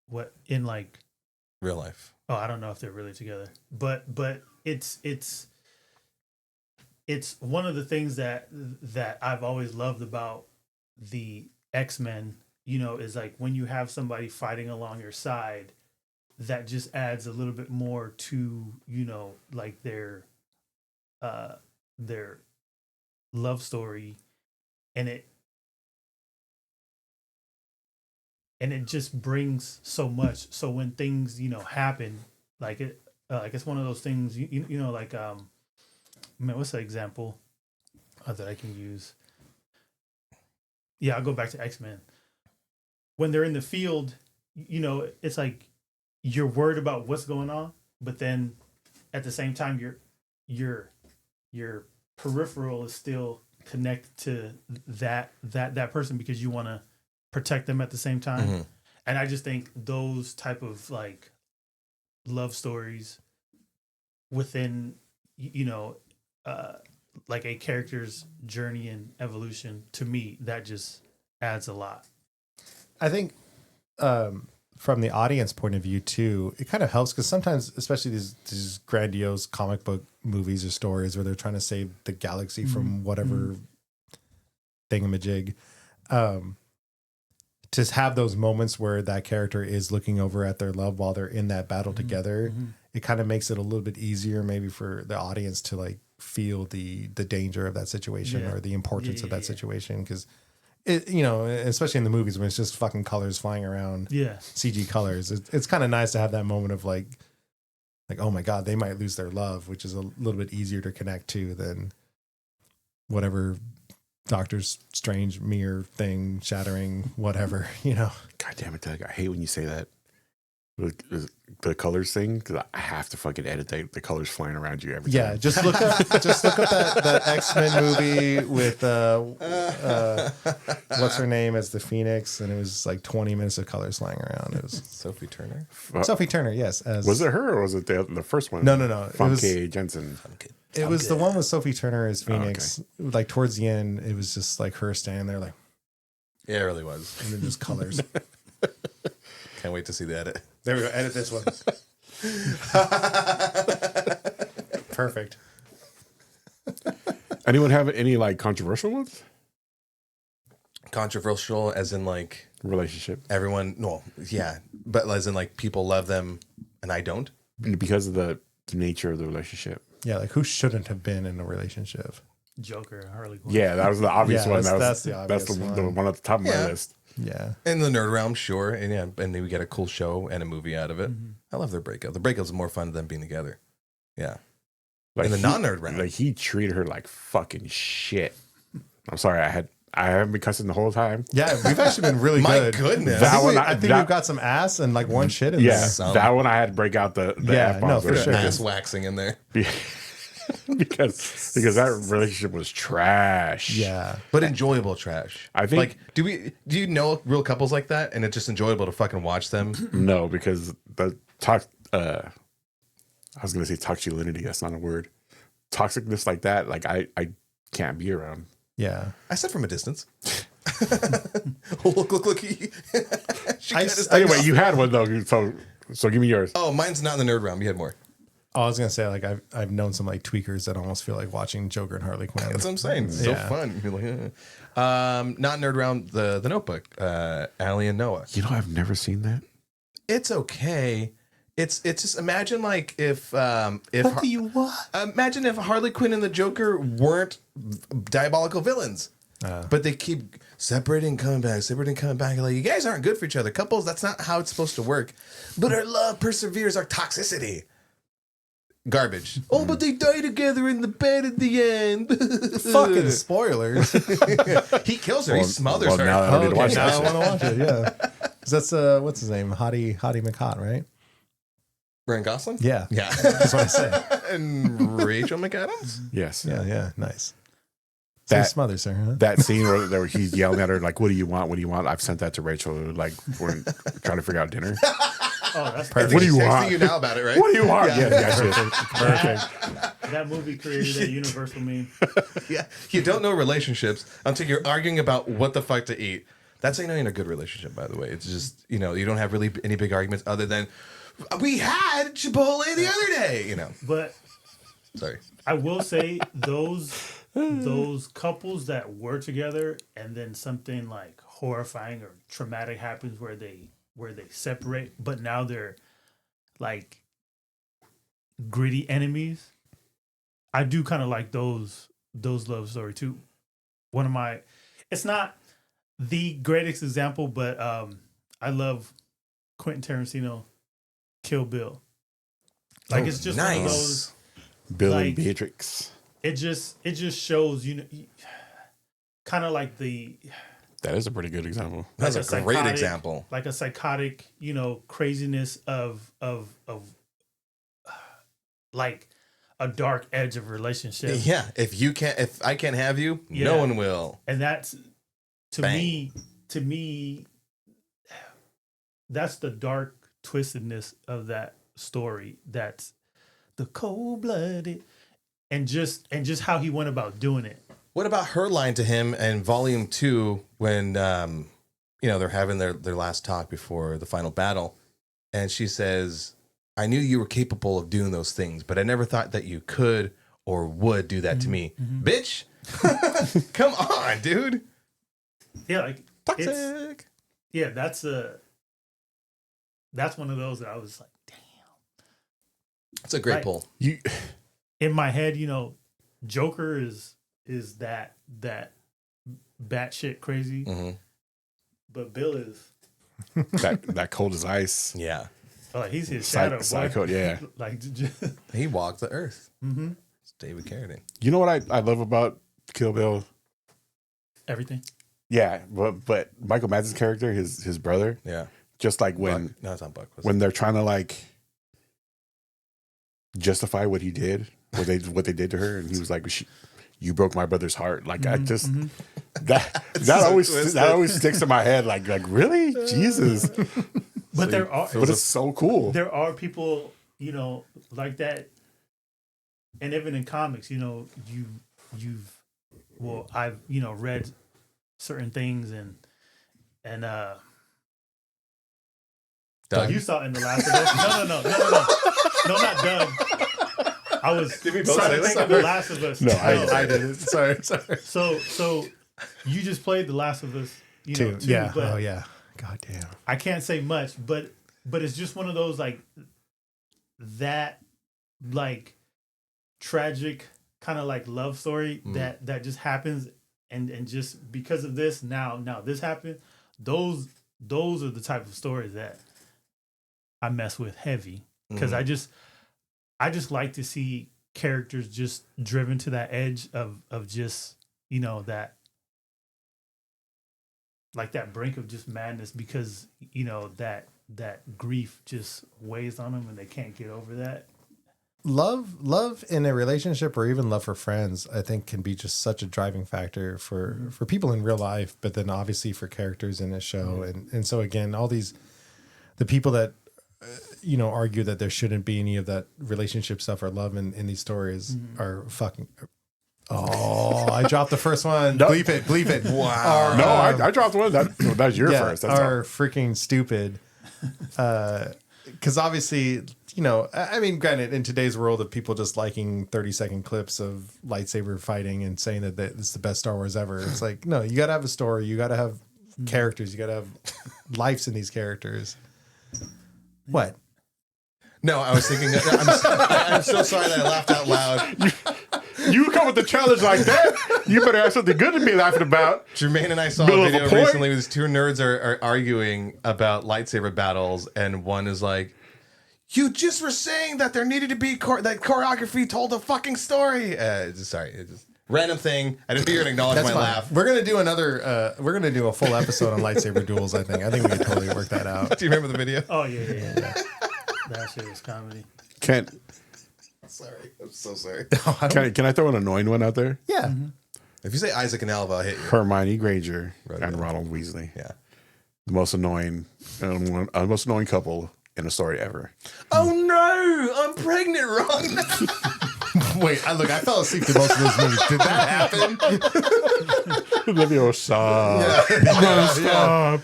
what in like Real life. oh, I don't know if they're really together, but it's one of the things that I've always loved about the X-Men, is like when you have somebody fighting along your side, that just adds a little bit more to, like their love story, and it just brings so much. So when things, happen, like it's one of those things, like, man, what's the example that I can use? Yeah, I'll go back to X-Men. When they're in the field, it's like you're worried about what's going on, but then at the same time, your peripheral is still connected to that person because you want to protect them at the same time. Mm-hmm. And I just think those type of like love stories within, like a character's journey and evolution, to me, that just adds a lot. I think from the audience point of view too, it kind of helps because sometimes, especially these grandiose comic book movies or stories where they're trying to save the galaxy from whatever thingamajig, to have those moments where that character is looking over at their love while they're in that battle together, it kind of makes it a little bit easier maybe for the audience to like feel the danger of that situation or the importance of that situation. Because it, you know, especially in the movies when it's just fucking colors flying around, CG colors, it's kind of nice to have that moment of like, oh my God, they might lose their love, which is a little bit easier to connect to than whatever Doctor Strange mirror thing shattering, whatever, you know. God damn it, Doug. I hate when you say that. The colors thing, because I have to fucking edit the colors flying around you every time. Yeah, just look up that X-Men movie with what's her name as the Phoenix, and it was like 20 minutes of colors flying around. It was Sophie Turner. Sophie Turner, yes. Was it her or was it the first one? No. Famke Jensen. It was the one with Sophie Turner as Phoenix. Like towards the end, it was just like her standing there, like, yeah, it really was. and then just colors. Can't wait to see the edit. There we go. Edit this one. Perfect. Anyone have any like controversial ones? Controversial, as in like Relationship. everyone. No, yeah, but as in like people love them and I don't. Because of the nature of the relationship. Yeah, like who shouldn't have been in a relationship? Joker, Harley Quinn. Yeah, that was the obvious Yeah, one. that's the That's obvious the one. one at the top of my Yeah. list. Yeah. In the nerd realm, sure, and yeah, and then we get a cool show and a movie out of it. I love their breakup. The breakup is more fun than being together. Yeah, Like in the non-nerd realm. Like he treated her like fucking shit. I'm sorry, I haven't been cussing the whole time. Yeah, we've actually been really My good. goodness. I think, That one, I think that- we've got some ass and like one shit in Yeah, there. Some. that one I had to break out the Yeah, F-bombs no, for with. sure. ass waxing in there. because that relationship was trash. Yeah. But enjoyable trash. I think- Like, do you know real couples like that, and it's just enjoyable to fucking watch them? No, because the I was gonna say toxicity. That's not a word. Toxicness like that, like I can't be around. Yeah. I said from a distance. look. Anyway, you had one though, so give me yours. Oh, mine's not in the nerd realm. You had more. Oh, I was gonna say like I've known some like tweakers that almost feel like watching Joker and Harley Quinn. That's what I'm saying. It's so Yeah. fun. You're like, not nerd realm. The Notebook. Allie and Noah. You know, I've never seen that. It's okay. It's just imagine like if What do you want? imagine if Harley Quinn and the Joker weren't diabolical villains. But they keep separating, coming back. Like, you guys aren't good for each other. Couples, that's not how it's supposed to work. But our love perseveres our toxicity. Garbage. Oh, but they die together in the bed at the end. Fucking spoilers. He kills her. He smothers well, her. now I don't need to watch now that. I want to watch it. Yeah. 'Cause that's what's his name? Hottie McHot, right? Ryan Gosling? Yeah. Yeah. That's what I say. And Rachel McAdams? Yes. Yeah. Nice. So he That smothers her, huh? that scene where he's yelling at her like, "What do you want? What do you want?" I've sent that to Rachel. Like we're trying to figure out dinner. Oh, that's What do you Texting want? you now about it, right? What do you want? Yeah. Yes, perfect. That movie created a universal meme. Yeah. You don't know relationships until you're arguing about what the fuck to eat. That's how you know you're in a good relationship, by the way. It's just, you don't have really any big arguments other than, we had Chipotle the other day, But Sorry. I will say those couples that were together and then something like horrifying or traumatic happens where they separate, but now they're like gritty enemies. I do kind of like those love story too. It's not the greatest example, but I love Quentin Tarantino, Kill Bill. Like it's just one of those. Bill and Like- Beatrix. It just shows kind of like That is a pretty good example. That's like a great psychotic- example. like a psychotic, craziness of like a dark edge of relationship. Yeah. If I can't have you, Yeah. no one will. And that's to Bang. me that's the dark twistedness of that story. That's the cold-blooded and just how he went about doing it. What about her line to him in Volume 2 when they're having their last talk before the final battle. And she says, I knew you were capable of doing those things, but I never thought that you could or would do that to me. Bitch, come on, dude. Yeah, like Toxic. yeah, that's one of those that I was like, damn. It's a great Like, pull. In my head, Joker is that batshit crazy, but Bill is that cold as ice. Yeah. like he's his shadow. Psycho, yeah. Like He walked the earth. It's David Carradine. You know what I love about Kill Bill? everything. Yeah, but Michael Madsen's character, his brother, Yeah. just like when Buck. No, it's not Buck. when they're trying to like justify what he did, what they did to her, and he was like, "You broke my brother's heart." Like I just that always sticks in my head. Like really, Jesus. But But it's so cool. There are people, like that, and even in comics, I've read certain things and Doug. you saw in the Last of Us. No, not Doug. I was trying to think of the Last of Us. No, I did it. Sorry. So you just played the Last of Us, Two. too, Yeah. but Oh yeah. God damn. I can't say much, but it's just one of those like that like tragic kind of like love story that just happens and just because of this now this happened. Those are the type of stories that I mess with heavy because I just like to see characters just driven to that edge of just that like that brink of just madness because that grief just weighs on them and they can't get over that. Love in a relationship or even love for friends, I think can be just such a driving factor for people in real life, but then obviously for characters in a show. And so again, all the people that, argue that there shouldn't be any of that relationship stuff or love in these stories are fucking. Oh, I dropped the first one. No. Bleep it. Wow. No, I dropped one. That was your first. That's are freaking stupid. Because obviously, I mean, granted, in today's world of people just liking 30-second clips of lightsaber fighting and saying that it's the best Star Wars ever, it's like, no, you got to have a story. You got to have characters. You got to have lives in these characters. What? No, I was thinking. I'm so sorry that I laughed out loud. You come with a challenge like that, you better have something good to be laughing about. Jermaine and I saw Middle a of a video point. recently where these two nerds are arguing about lightsaber battles, and one is like, "You just were saying that there needed to be that choreography told a fucking story." Sorry, it's just random thing. I didn't hear and acknowledge my laugh. We're gonna do another. We're gonna do a full episode on lightsaber duels. I think we can totally work that out. Do you remember the video? Oh yeah. That shit was comedy. Sorry, I'm so sorry. Can I throw an annoying one out there? Yeah. If you say Isaac and Alva, I'll hit you. Hermione Granger Right, and right. Ronald Weasley. Yeah. The most annoying couple in a story ever. Oh no, I'm pregnant, Ron. Wait, I fell asleep to most of those movies. Did that happen? Olivia, stop. No,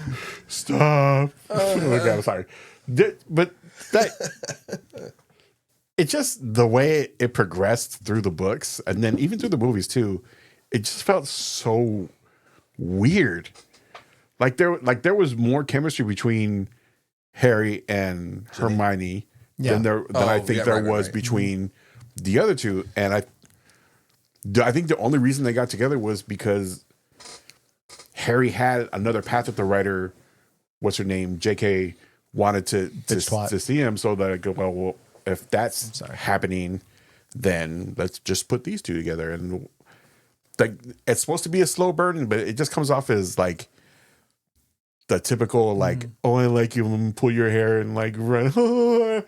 stop. Oh my God, I'm sorry. But it's just the way it progressed through the books and then even through the movies too. It just felt so weird. Like there was more chemistry between Harry and Hermione than I think there was between the other two. And I think the only reason they got together was because Harry had another path that the writer, what's her name, J.K., wanted to see him, so that I go, well, if that's happening, then let's just put these two together. And like it's supposed to be a slow burn, but it just comes off as like the typical like, oh, I like you, and pull your hair and like run. Oh,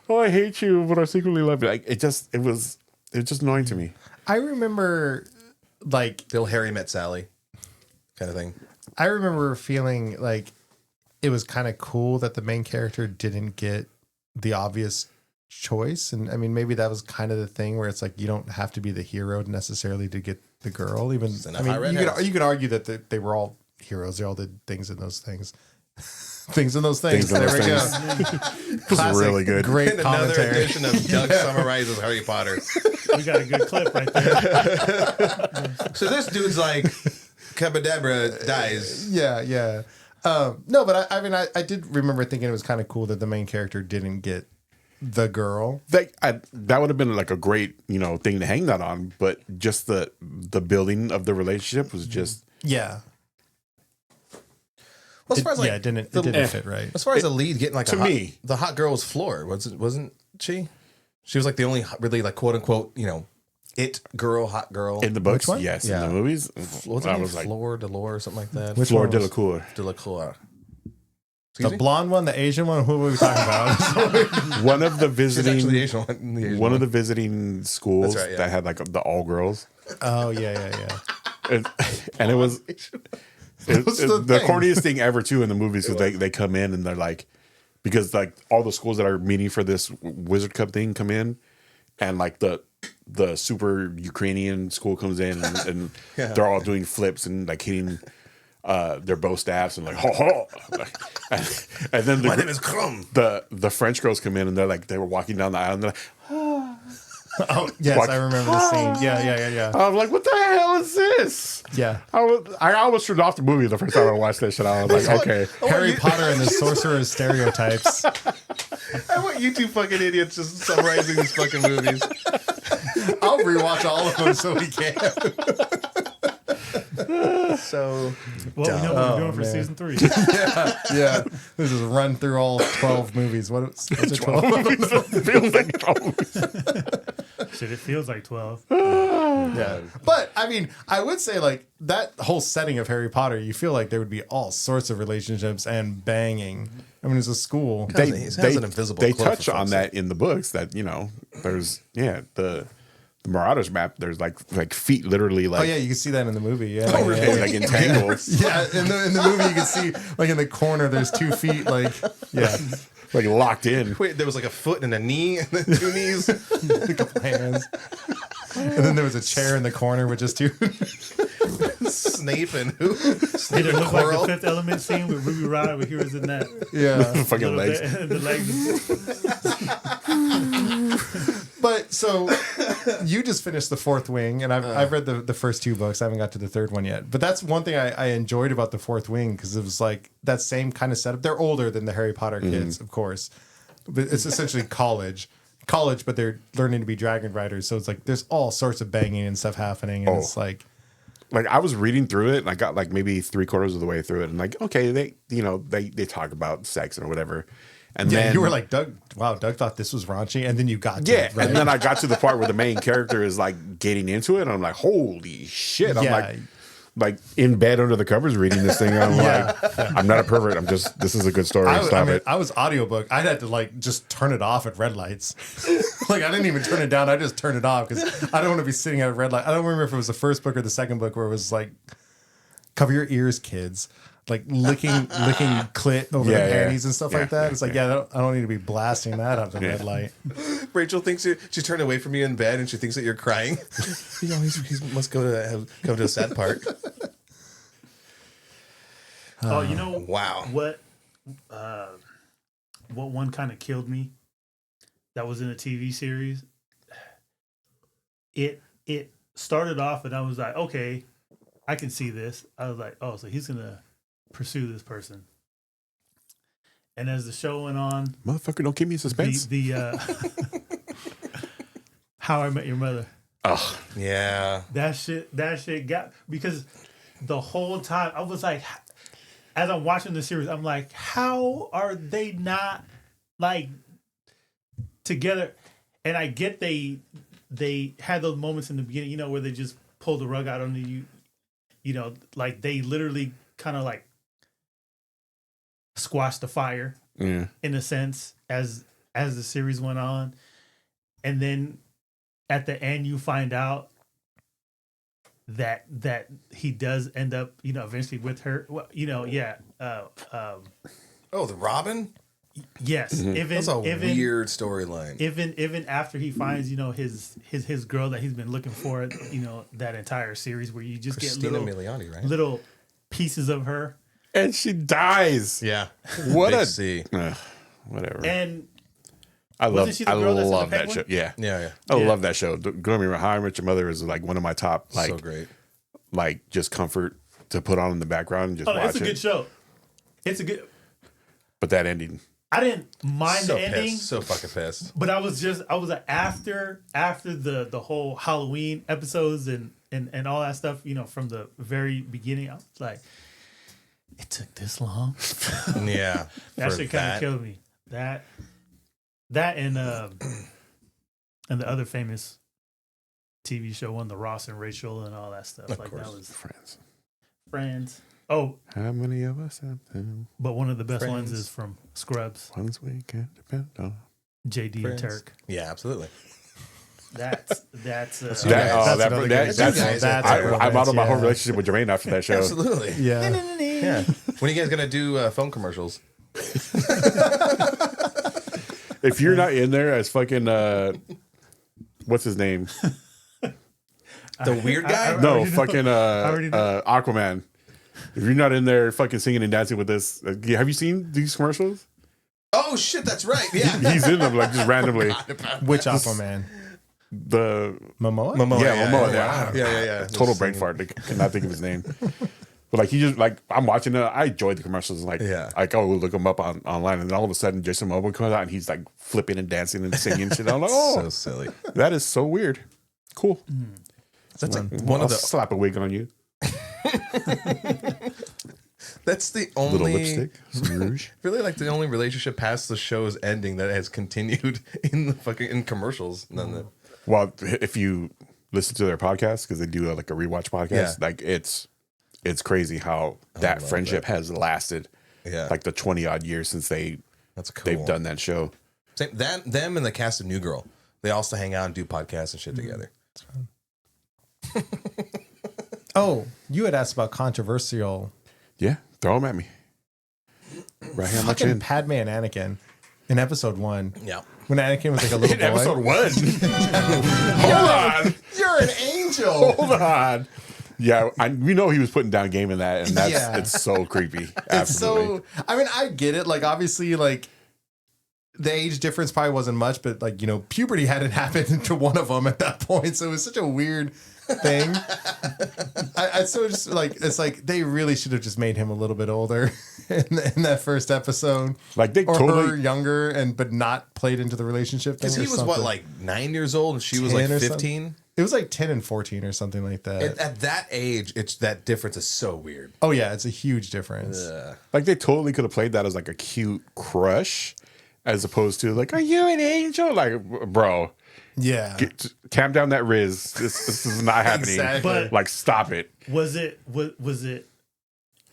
I hate you, but I secretly love you. Like it was just annoying to me. I remember like Till Harry met Sally, kind of thing. I remember feeling like it was kind of cool that the main character didn't get the obvious choice. And I mean, maybe that was kind of the thing where it's like, you don't have to be the hero necessarily to get the girl. Even, I mean, you could argue that they were all heroes. They all did things in those things. Things in those things. Things in There Those we go. It was really good. Great And another commentary. edition of Doug summarizes Harry Potter. We got a good clip right there. So this dude's like, Cabadabra dies. Yeah. No, but I mean, I did remember thinking it was kind of cool that the main character didn't get the girl. That would have been like a great, thing to hang that on, but just the building of the relationship was just Yeah. Well, as far as like it didn't fit right. as far as the lead getting like to me. the hot girl was Floor, wasn't she? She was like the only really like quote unquote it girl, hot girl. in the books. Which one? Yes, Yeah. in the movies. Wasn't I it was like Floor Delore or something like that? Which Fleur one was- Delacour. Delacroix. The blonde one, the Asian one. Who were we talking about? One of the She's actually the visiting Asian one. The Asian one of the visiting schools That's right, yeah. that had like the all girls, Oh yeah. and it was What's the the thing? corniest thing ever too in the movies because they come in and they're like, because like all the schools that are meeting for this Wizard Cup thing come in, and like the super Ukrainian school comes in and they're all doing flips and like hitting their bow staffs and like ho ho, and then My name is Krum. the French girls come in and they're like they were walking down the aisle and they're like, Oh yes, What? I remember the scene. Yeah. I'm like, what the hell is this? Yeah. I almost turned off the movie the first time I watched that shit. I was like, okay. Harry Potter and the Sorcerer's Stereotypes. I want you two fucking idiots just summarizing these fucking movies. I'll rewatch all of them so we can. So Well, we know what we're doing for man. season 3. Yeah. This is run through all 12 movies. What's it 12? Feels like Shit, it feels like 12. Yeah. But I mean, I would say like that whole setting of Harry Potter, you feel like there would be all sorts of relationships and banging. I mean, it's a school. He has an invisible they cloak, touch for on fuck's that in the books that there's the Marauders map. There's like feet literally Oh like yeah, you can see that in the movie. Yeah. like entangled, Yeah, in the movie you can see like in the corner there's 2 feet like like locked in. Wait, there was like a foot and a knee and then 2 knees. a couple hands. And then there was a chair in the corner with just 2. Snape and who? Did Snape it and look like Quirrell. the Fifth Element scene with Ruby Rod where he was in that Yeah. Fucking little legs. bit, the legs? But so you just finished the Fourth Wing, and I've read the first 2 books. I haven't got to the third one yet. But that's one thing I enjoyed about the Fourth Wing because it was like that same kind of setup. They're older than the Harry Potter kids, of course, but it's essentially college, but they're learning to be dragon riders. So it's like there's all sorts of banging and stuff happening, and it's like. Like I was reading through it and I got like maybe 3/4 of the way through it and like, okay, they talk about sex or whatever. And Yeah, then you were like, Doug thought this was raunchy, and then you got to yeah, it, right? and then I got to the part where the main character is like getting into it and I'm like, holy shit. I'm Yeah. like in bed under the covers reading this thing. I'm like, I'm not a pervert. this is a good story. Stop it. I was audiobook. I had to like just turn it off at red lights. Like I didn't even turn it down. I just turned it off because I don't want to be sitting at a red light. I don't remember if it was the first book or the second book where it was like, cover your ears, kids. Like licking clit over the Yeah, yeah. panties and stuff like that. It's like, I don't need to be blasting that out the red light. Rachel thinks she's turned away from you in bed and she thinks that you're crying. He must come to a sad part. Oh, you know Wow. what one kind of killed me that was in a TV series? It started off and I was like, okay, I can see this. I was like, oh, so he's gonna pursue this person. And as the show went on, Motherfucker, don't keep me in suspense. the How I Met Your Mother. Oh, Yeah. That shit got, because the whole time I was like, as I'm watching the series, I'm like, how are they not like together? And I get they had those moments in the beginning, where they just pull the rug out under you, like they literally kind of like squashed the fire yeah. in a sense as the series went on. And then at the end you find out that he does end up, eventually with her. Well, Oh, the Robin? yes. Mm-hmm. That's a weird storyline. Even after he finds, his girl that he's been looking for, that entire series where you just Christina get Milioti, right? little pieces of her. And she dies. Yeah. What Big a C. whatever. And I love wasn't she the girl that's in the that Penguin? show. Yeah. Yeah. I Yeah. love that show. Don't get me wrong, How I Met Your Mother is like one of my top So great. like just comfort to put on in the background and just watch it's a it. good show. It's a good. But that ending, I didn't mind So the ending, pissed. So fucking pissed. but I was like, after the whole Halloween episodes and all that stuff, from the very beginning, I was like, it took this long. Yeah. That for shit kind that. of killed me. That and the other famous TV show one, the Ross and Rachel and all that stuff. Of Like course. that was Friends. Friends. Oh, How many of us have them? but one of the best ones Friends. is from Scrubs, Ones we can depend on. JD Friends. and Turk. Yeah, absolutely. That's you That's guys. another good show. That's That's a I'm out of my whole romance, relationship with Jermaine after that show. Absolutely. Yeah. Yeah. When are you guys gonna do phone commercials? If you're not in there as fucking what's his name? The weird guy? I No, already know. fucking already know. Aquaman. If you're not in there fucking singing and dancing with this, have you seen these commercials? Oh shit, that's right. Yeah. He's in them like just randomly. Which Aquaman? The Momoa? Momoa. Yeah, Momoa, Yeah. yeah. Yeah. total brain fart. I cannot think of his name. But like he just like I'm watching it. I enjoyed the commercials. Like Yeah. like oh look him up online, and then all of a sudden Jason Momoa comes out and he's like flipping and dancing and singing shit. I'm like, oh, So silly. that is so weird. Cool. That's Like, one I'll of the. slap a wig on you. That's the Little only. lipstick, some rouge. Really, like the only relationship past the show's ending that has continued in the fucking in commercials. None of the, Well, if you listen to their podcast because they do like a rewatch podcast, Yeah. like it's crazy how that love friendship has lasted. Yeah. Like the 20 odd years since That's cool. they've done that show. Same, them and the cast of New Girl. They also hang out and do podcasts and shit together. Oh, you had asked about controversial. Yeah, throw them at me. Right here on my Fucking chin. Padme and Anakin in episode 1. Yeah. When Anakin was like a little In boy. episode 1. Hold on. You're an angel. Hold on. Yeah, we know he was putting down game in that, and that's Yeah. it's so creepy. It's Absolutely. so, I mean, I get it. Like, obviously, like, the age difference probably wasn't much, but, like, puberty hadn't happened to one of them at that point. So it was such a weird thing. I so just, like, it's like they really should have just made him a little bit older in that first episode. Like they Or totally her younger, but not played into the relationship thing. Because he or was something. what, like 9 years old and she was 10 like or 15? It was like 10 and 14 or something like that. At that age, that difference is so weird. Oh, yeah, it's a huge difference. like they totally could have played that as like a cute crush, as opposed to like, are you an angel? Like, bro, Yeah. calm down that Riz. This is not happening. Exactly. But- Like, stop it. Was it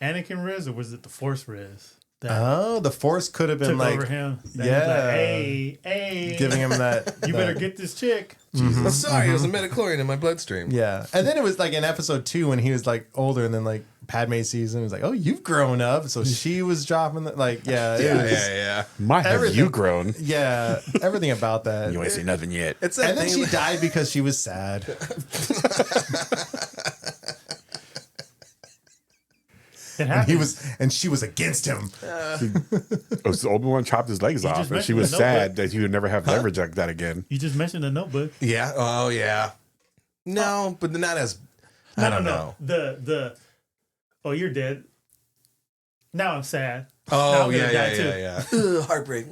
Anakin Riz or was it the Force Riz that Oh, the Force could have been took like over him? That yeah. was like, hey, giving him that. you better that- get this chick. I'm sorry, it was a metachlorian in my bloodstream. Yeah. And then it was like in episode 2 when he was like older and then like Padme sees him. It was like, oh, you've grown up. So she was dropping the, like, yeah. It was, Yeah. My, have Everything. you grown? Yeah. Everything about that. You ain't seen nothing yet. It's that And then thing. she died because she was sad. It happened. She was against him. Obi-Wan chopped his legs off, just and she mentioned was the sad notebook. that he would never have leverage like that again. You just mentioned the Notebook. Yeah. Oh, yeah. No, but not as. I don't know. The oh, you're dead. Now I'm sad. Now Oh, I'm gonna die too. yeah. Ugh, heartbreak.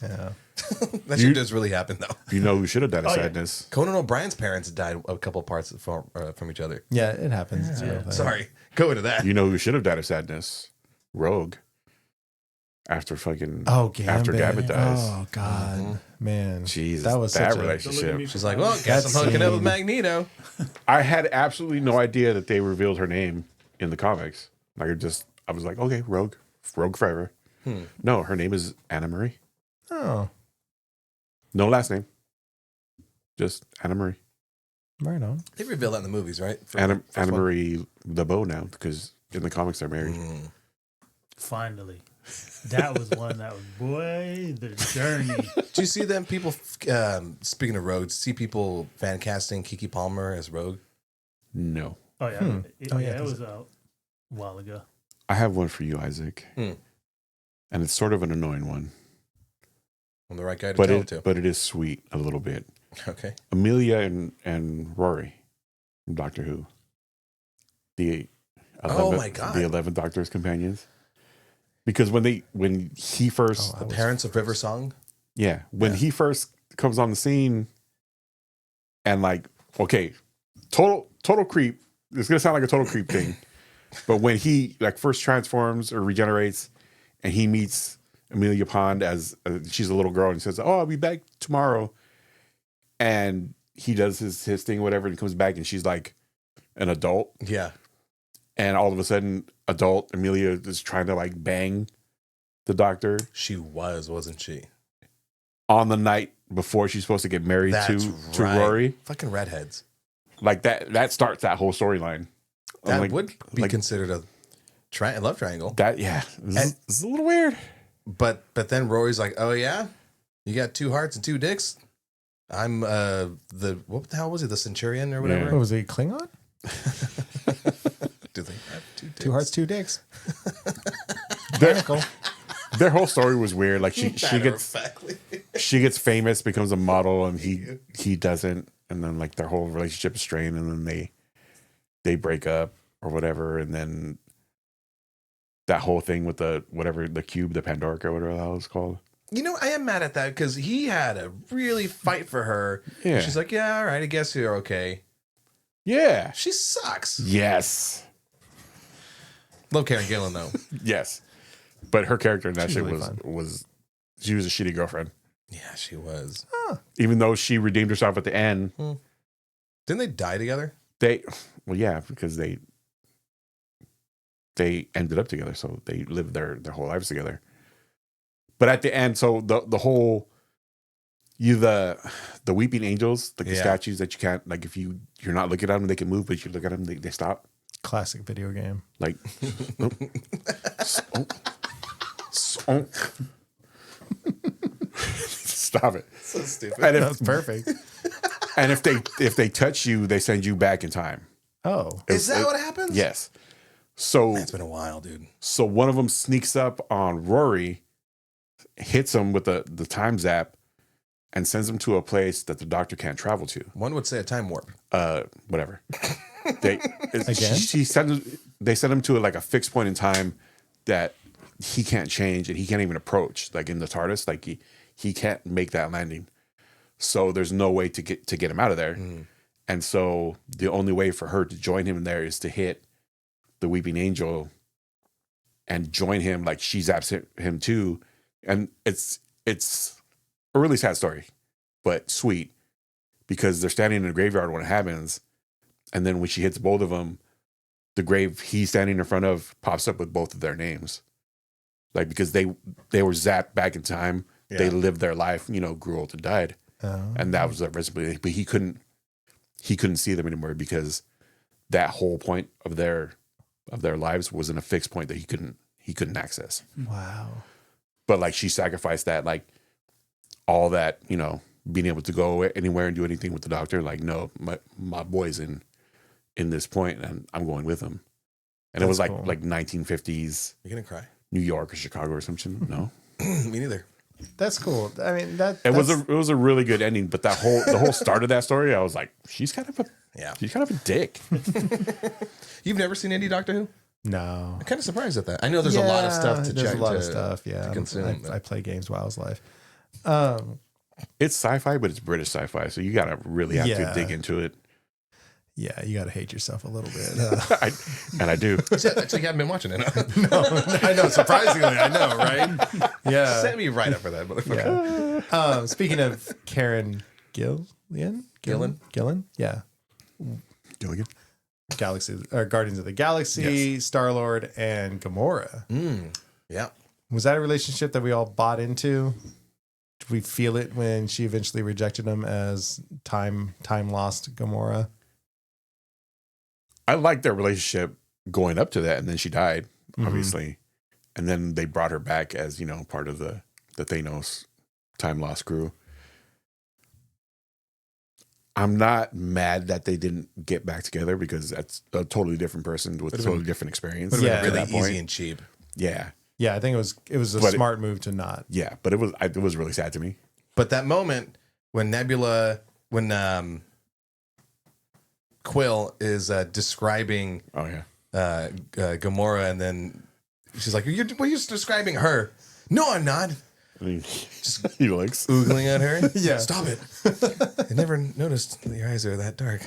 Yeah. That shit does really happen, though. You know who should have died of Oh, yeah. sadness? Conan O'Brien's parents died a couple parts from each other. Yeah, it happens. It's a real thing. Sorry. Go into that. You know who should have died of sadness? Rogue. After fucking after Gambit dies. Oh God, man, Jesus, that was that such relationship. She's like, well, guess I'm That hooking up with scene. Magneto. I had absolutely no idea that they revealed her name in the comics. Like, I was like, okay, Rogue forever. No, her name is Anna Marie. Oh, No last name. Just Anna Marie. right on. They reveal that in the movies, right? Anna First one? Marie LeBeau now, because in the comics they're married. Finally, that was one that was boy the journey. Do you see them people? Speaking of Rogue, see people fan casting Kiki Palmer as Rogue. No. Oh yeah, it was a while ago. I have one for you, Isaac, Hmm. and it's sort of an annoying one, I'm the right guy to tell it to. but it is sweet a little bit. Okay. Amelia and Rory from Doctor Who, the 11th, my God. the 11th Doctor's companions, because when he first The parents of River Song. when he first comes on the scene, and like, okay, total creep. It's gonna sound like a total creep thing, but when he like first transforms or regenerates, and he meets Amelia Pond as she's a little girl, and he says, "Oh, I'll be back tomorrow," and he does his thing, whatever, and he comes back, and she's like an adult, Yeah. and all of a sudden, adult Amelia is trying to like bang the Doctor She wasn't she? on the night before she's supposed to get married to Rory. Fucking redheads. Like that starts that whole storyline. I'm That like, would be considered a love triangle. that. Yeah, it's a little weird. But then Rory's like, "Oh yeah, you got 2 hearts and 2 dicks. I'm what the hell was he? The Centurion or whatever." What was he, Klingon? Do they have 2 dicks? 2 hearts, 2 dicks. Their whole story was weird. Like she gets famous, becomes a model, and he doesn't, and then like their whole relationship is strained, and then they break up or whatever, and then that whole thing with the cube, the Pandorica, or whatever that was called. You know, I am mad at that because he had to really fight for her. Yeah. She's like, "Yeah, all right, I guess you're okay." Yeah. She sucks. Yes. Love Karen Gillan though. Yes. But her character in that She's shit really was she was a shitty girlfriend. Yeah, she was. Even though she redeemed herself at the end, Didn't they die together? because they ended up together, so they lived their whole lives together. But at the end, so the whole the weeping angels, like the statues that you can't, like if you're not looking at them, they can move, but if you look at them, they stop. Classic video game. Like, stop it. So stupid. And That's perfect. and if they touch you, they send you back in time. Oh, Is that what happens? Yes. So It's been a while, dude. So one of them sneaks up on Rory, hits him with the time zap, and sends him to a place that the Doctor can't travel to. One would say a time warp. Whatever. They Again? they send him to like a fixed point in time that he can't change and he can't even approach. Like in the TARDIS, like he can't make that landing. So there's no way to get him out of there. And so the only way for her to join him in there is to hit the Weeping Angel and join him. Like she zaps him too. And it's a really sad story, but sweet, because they're standing in a graveyard when it happens. And then when she hits both of them, the grave he's standing in front of pops up with both of their names. Like, because they were zapped back in time. Yeah. They lived their life, grew old and died. And that was their recipe. But he couldn't see them anymore because that whole point of their lives was in a fixed point that he couldn't access. wow. But like she sacrificed that, like all that, being able to go anywhere and do anything with the Doctor. Like, no, my boy's in this point and I'm going with him. And it was like 1950s. You gonna cry? New York or Chicago or something. No. Me neither. That's cool. I mean, it was a really good ending, but the whole start of that story, I was like, she's kind of a dick. You've never seen any Doctor Who? No. I'm kind of surprised at that. I know there's a lot of stuff to check. There's a lot of stuff, yeah. To consume. I play games while I was alive. It's sci-fi, but it's British sci-fi, so you gotta really have to dig into it. Yeah, you gotta hate yourself a little bit. I do. So you haven't been watching it? Huh? No, I know. Surprisingly, I know, right? Yeah. Set me right up for that, motherfucker. Yeah. Speaking of Karen Gillan, yeah, Gilligan. Galaxy or Guardians of the Galaxy, Star-Lord, and Gamora. Yeah. Was that a relationship that we all bought into? Did we feel it when she eventually rejected him as time lost Gamora? I liked their relationship going up to that, and then she died, obviously. And then they brought her back as, part of the Thanos time lost crew. I'm not mad that they didn't get back together because that's a totally different person with a totally different experience. Would have Yeah. been at really that point. easy and cheap. Yeah, Yeah, I think it was a But smart move to not. yeah, but it was really sad to me. But that moment when Quill is describing Oh yeah, Gamora, and then she's like, you're just describing her. No, I'm not. I mean, he looks. Oogling at her. Yeah. Stop it. I never noticed that your eyes are that dark.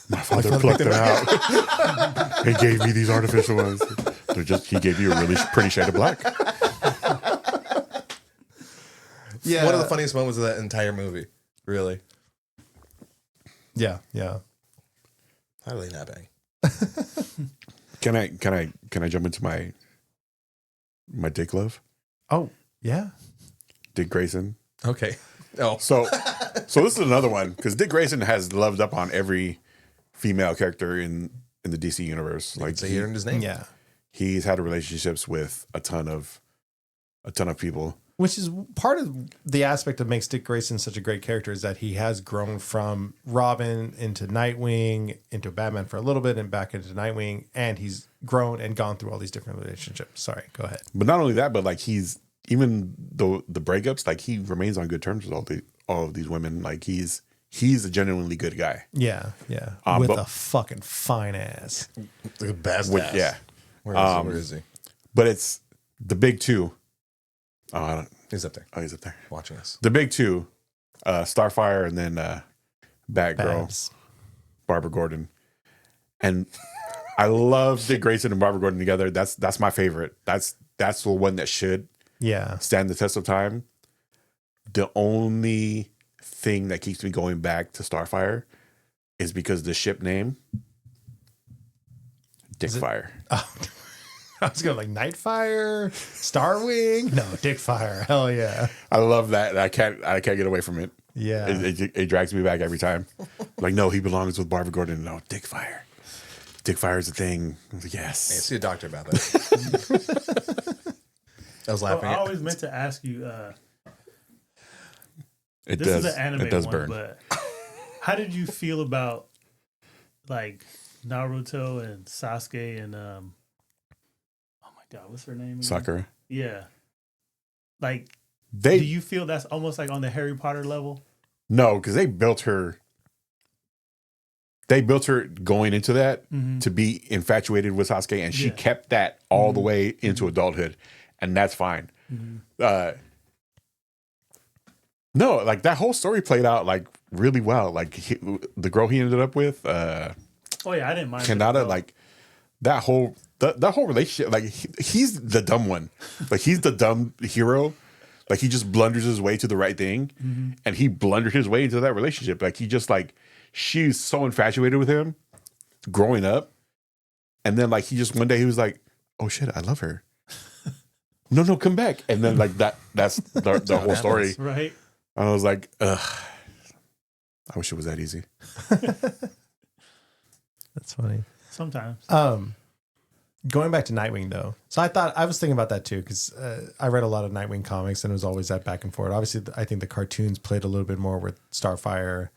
My father plucked them out. He gave me these artificial ones. He gave you a really pretty shade of black. Yeah. One of the funniest moments of that entire movie. Really. Yeah, yeah. Highly napping. Can I jump into my dick love? Oh, yeah. Dick Grayson. Okay. Oh. So this is another one because Dick Grayson has loved up on every female character in the DC universe. Like, say he earned his name. Yeah. He's had relationships with a ton of people. Which is part of the aspect that makes Dick Grayson such a great character is that he has grown from Robin into Nightwing, into Batman for a little bit, and back into Nightwing, and he's grown and gone through all these different relationships. Sorry, go ahead. But not only that, but like he's even the breakups, like he remains on good terms with all of these women. Like he's a genuinely good guy. Yeah, yeah. With but- a fucking fine ass. The best Which, ass. yeah. Where is he? But it's the big two. He's up there He's up there. watching us. The big two, Starfire and then Batgirl, Babs. Barbara Gordon. And I love Dick Grayson and Barbara Gordon together. That's my favorite. That's the one that should Yeah. stand the test of time. The only thing that keeps me going back to Starfire is because the ship name, Dickfire. Oh, I was going like Nightfire, Starwing. No, Dickfire. Hell yeah. I love that. I can't get away from it. Yeah. It drags me back every time. Like, no, he belongs with Barbara Gordon. No, Dickfire. Dickfire is a thing. I was like, yes. Hey, see a doctor about that. I was laughing. I always meant to ask you. It This does. is an anime It does one, burn. but how did you feel about like Naruto and Sasuke and oh my god, what's her name? Again? Sakura. Yeah, like They do you feel that's almost like on the Harry Potter level? no, because they built her. They built her going into that to be infatuated with Sasuke, and she Yeah. kept that all the way into adulthood, and that's fine. No, like that whole story played out like really well. Like the girl he ended up with, Oh yeah, I didn't mind it at Kanata, all. like that whole relationship. Like he's the dumb one, like he's the dumb hero. Like he just blunders his way to the right thing, and he blundered his way into that relationship. Like he just like she's so infatuated with him, growing up, and then like he just one day he was like, "Oh shit, I love her." No, come back, and then like that's the whole story. right? I was like, ugh. I wish it was that easy. That's funny. Sometimes. Going back to Nightwing though, so I was thinking about that too because I read a lot of Nightwing comics and it was always that back and forth. Obviously, I think the cartoons played a little bit more with Starfire,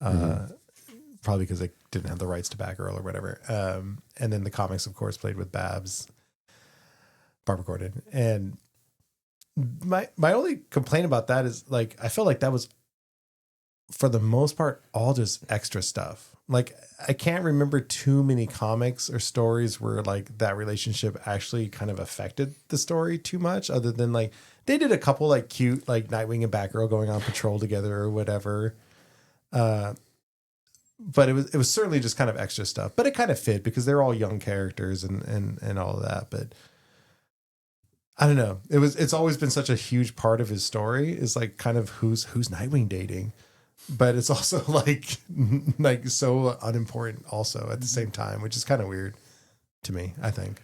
probably because they didn't have the rights to Batgirl or whatever. And then the comics, of course, played with Babs, Barbara Gordon, and my only complaint about that is like I felt like that was for the most part all just extra stuff. Like I can't remember too many comics or stories where like that relationship actually kind of affected the story too much, other than like they did a couple like cute like Nightwing and Batgirl going on patrol together or whatever. But it was certainly just kind of extra stuff. But it kind of fit because they're all young characters and all of that. But I don't know. It's always been such a huge part of his story is like kind of who's Nightwing dating. But it's also like so unimportant also at the same time, which is kind of weird to me, I think.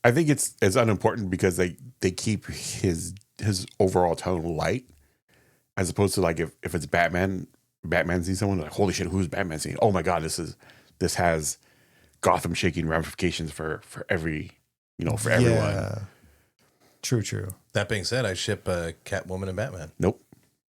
I think it's unimportant because they keep his overall tone light, as opposed to like if it's Batman sees someone like, holy shit, who's Batman seeing? Oh my god, this has Gotham shaking ramifications for every for everyone. Yeah. True. That being said, I ship Catwoman and Batman. Nope.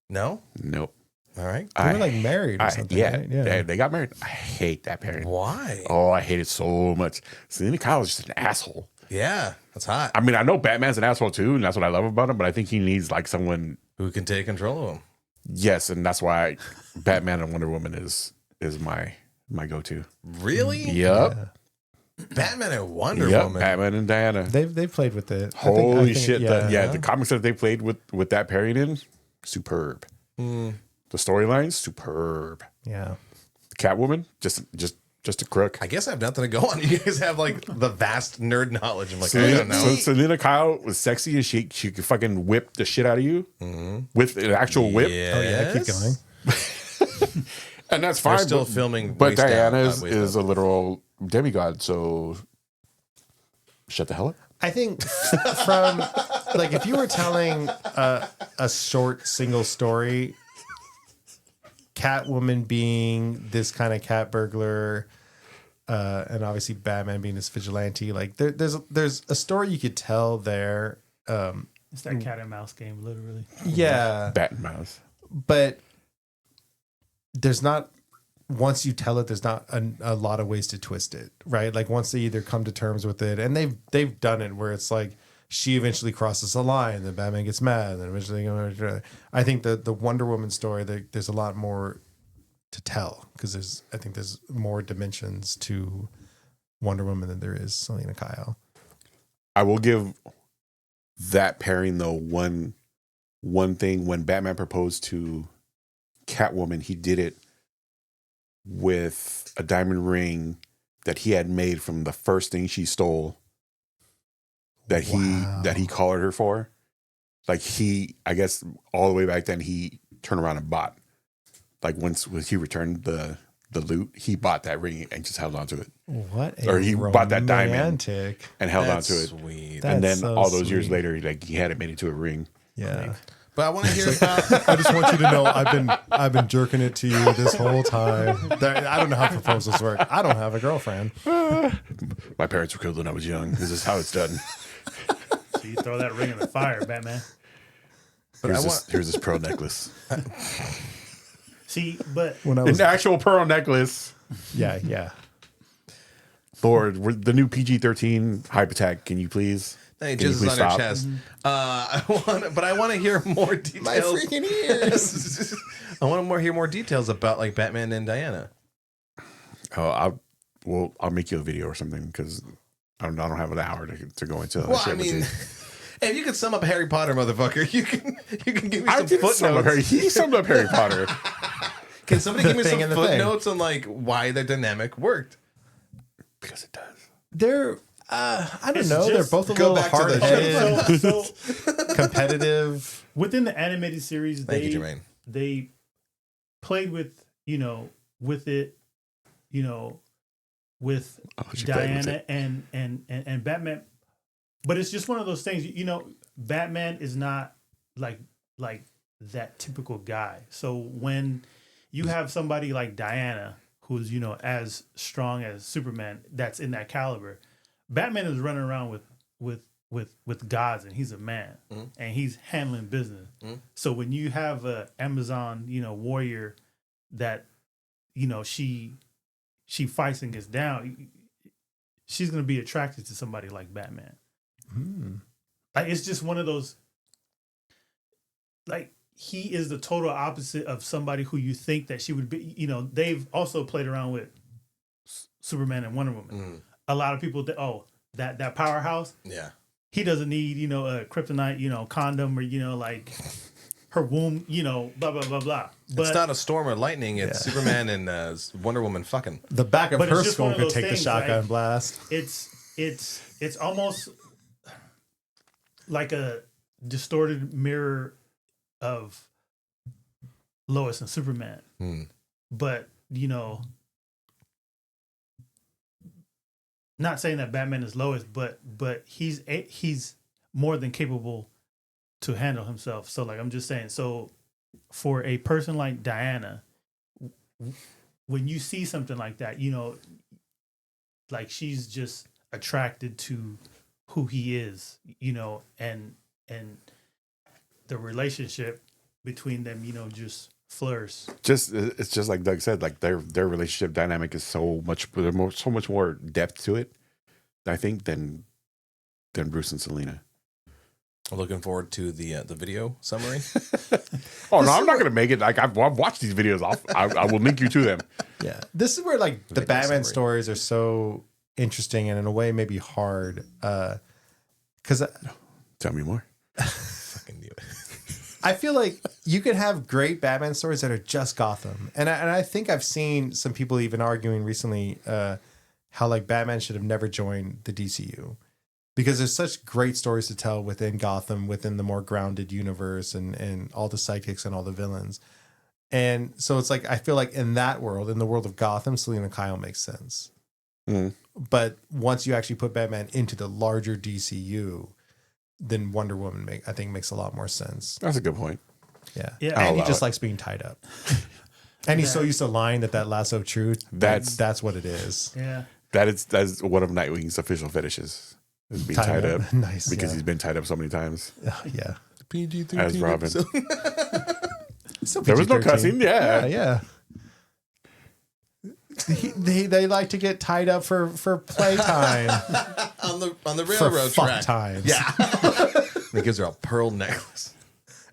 No? Nope. All right. They were like married or something. Yeah, right? Yeah. they got married. I hate that pairing. Why? Oh, I hate it so much. Selena Kyle is just an asshole. Yeah, that's hot. I mean, I know Batman's an asshole too, and that's what I love about him. But I think he needs like someone. Who can take control of him? Yes, and that's why Batman and Wonder Woman is my go-to. Really? Yep. Yeah. Batman and Wonder Yep. Woman. Batman and Diana. They've played with it. Holy I think, shit! Yeah. The comics that they played with that pairing in, superb. Mm. The storylines, superb. Yeah. Catwoman, just a crook. I guess I have nothing to go on. You guys have like the vast nerd knowledge. I'm like, I don't know. So Selena Kyle was sexy and she could fucking whip the shit out of you with an actual whip. Yes. Oh yeah. Keep going. And that's fine. They're still filming. But waist down, Diana waist is up. a literal demigod, so shut the hell up. I think from like if you were telling a short single story, Catwoman being this kind of cat burglar, and obviously Batman being this vigilante, like there's a story you could tell there. It's that cat and mouse game, literally. Yeah, Bat and mouse. but there's not. Once you tell it, there's not a lot of ways to twist it, right? Like once they either come to terms with it, and they've done it where it's like she eventually crosses the line, then Batman gets mad, and then eventually, I think the Wonder Woman story, there's a lot more to tell because I think there's more dimensions to Wonder Woman than there is Selena Kyle. I will give that pairing though one thing. When Batman proposed to Catwoman, he did it with a diamond ring that he had made from the first thing she stole that he collared her for. Like I guess all the way back then he turned around and bought. Like once he returned the loot, he bought that ring and just held on to it. What? Or he bought that diamond romantic. and held That's on to it. sweet. That- And then That's so all those years sweet. later, like he had it made into a ring. Yeah. But I want to hear about. I just want you to know I've been jerking it to you this whole time. I don't know how proposals work. I don't have a girlfriend. My parents were killed when I was young. This is how it's done. So you throw that ring in the fire, Batman. Here's this pearl necklace. See, but When I was An actual pearl necklace. yeah. Lord, the new PG-13 hype attack. Can you please? Hey, Can you just please on your stop? chest. I want to hear more details. My freaking ears. I want to hear more details about like Batman and Diana. Oh, I'll make you a video or something because I don't have an hour to go into. Well, shit I with mean, you. if you could sum up Harry Potter, motherfucker, you can give me I some did sum up footnotes. He summed up Harry Potter. Can somebody give me The some thing and the thing. footnotes on like why the dynamic worked? Because it does. They're I don't It's know. They're just- both a Go little back to the hard-headed, so competitive. within the animated series, Thank you, Jermaine. they played with with it, with Oh, she played with Diana it. and Batman. But it's just one of those things, Batman is not like that typical guy. So when you have somebody like Diana, who's, as strong as Superman, that's in that caliber, Batman is running around with gods and he's a man and he's handling business. So when you have a Amazon, warrior that, she fights and gets down, she's going to be attracted to somebody like Batman. Like, it's just one of those, like, he is the total opposite of somebody who you think that she would be. They've also played around with Superman and Wonder Woman. A lot of people think, that powerhouse, Yeah. he doesn't need, a kryptonite, condom or, like her womb, blah, blah, blah, blah. But It's not a storm or lightning. It's Superman and Wonder Woman fucking. The back of But it's her just skull one of could those take the things, shotgun like- blast. it's almost like a distorted mirror of Lois and Superman. But, not saying that Batman is Lois, but he's more than capable to handle himself. So like, I'm just saying, so for a person like Diana, when you see something like that, like she's just attracted to who he is, and the relationship between them, just Fleurs. It's just like Doug said, like their relationship dynamic is so much more depth to it, I think, than Bruce and Selena. Looking forward to the video summary. Oh no, I'm not gonna make it. Like I've watched these videos. I will link you to them. Yeah, this is where like the Video Batman summary. stories are so interesting and in a way maybe hard. Because Tell me more. Fucking knew it. I feel like you could have great Batman stories that are just Gotham, and I think I've seen some people even arguing recently how like Batman should have never joined the DCU because there's such great stories to tell within Gotham, within the more grounded universe, and all the sidekicks and all the villains. And so it's like I feel like in that world, in the world of Gotham, Selena Kyle makes sense. Mm. But once you actually put Batman into the larger DCU, then Wonder Woman I think makes a lot more sense. That's a good point. Yeah. Yeah. And he allow just it. likes being tied up. And he's so used to lying that lasso of truth. That's what it is. Yeah. That's one of Nightwing's official fetishes. Is being tied up. Nice. Because he's been tied up so many times. Yeah. PG-13 As Robin. Still There was no PG-13. cussing. Yeah. Yeah. They like to get tied up for playtime. on the For railroad fuck track. times. Yeah. He gives her a pearl necklace.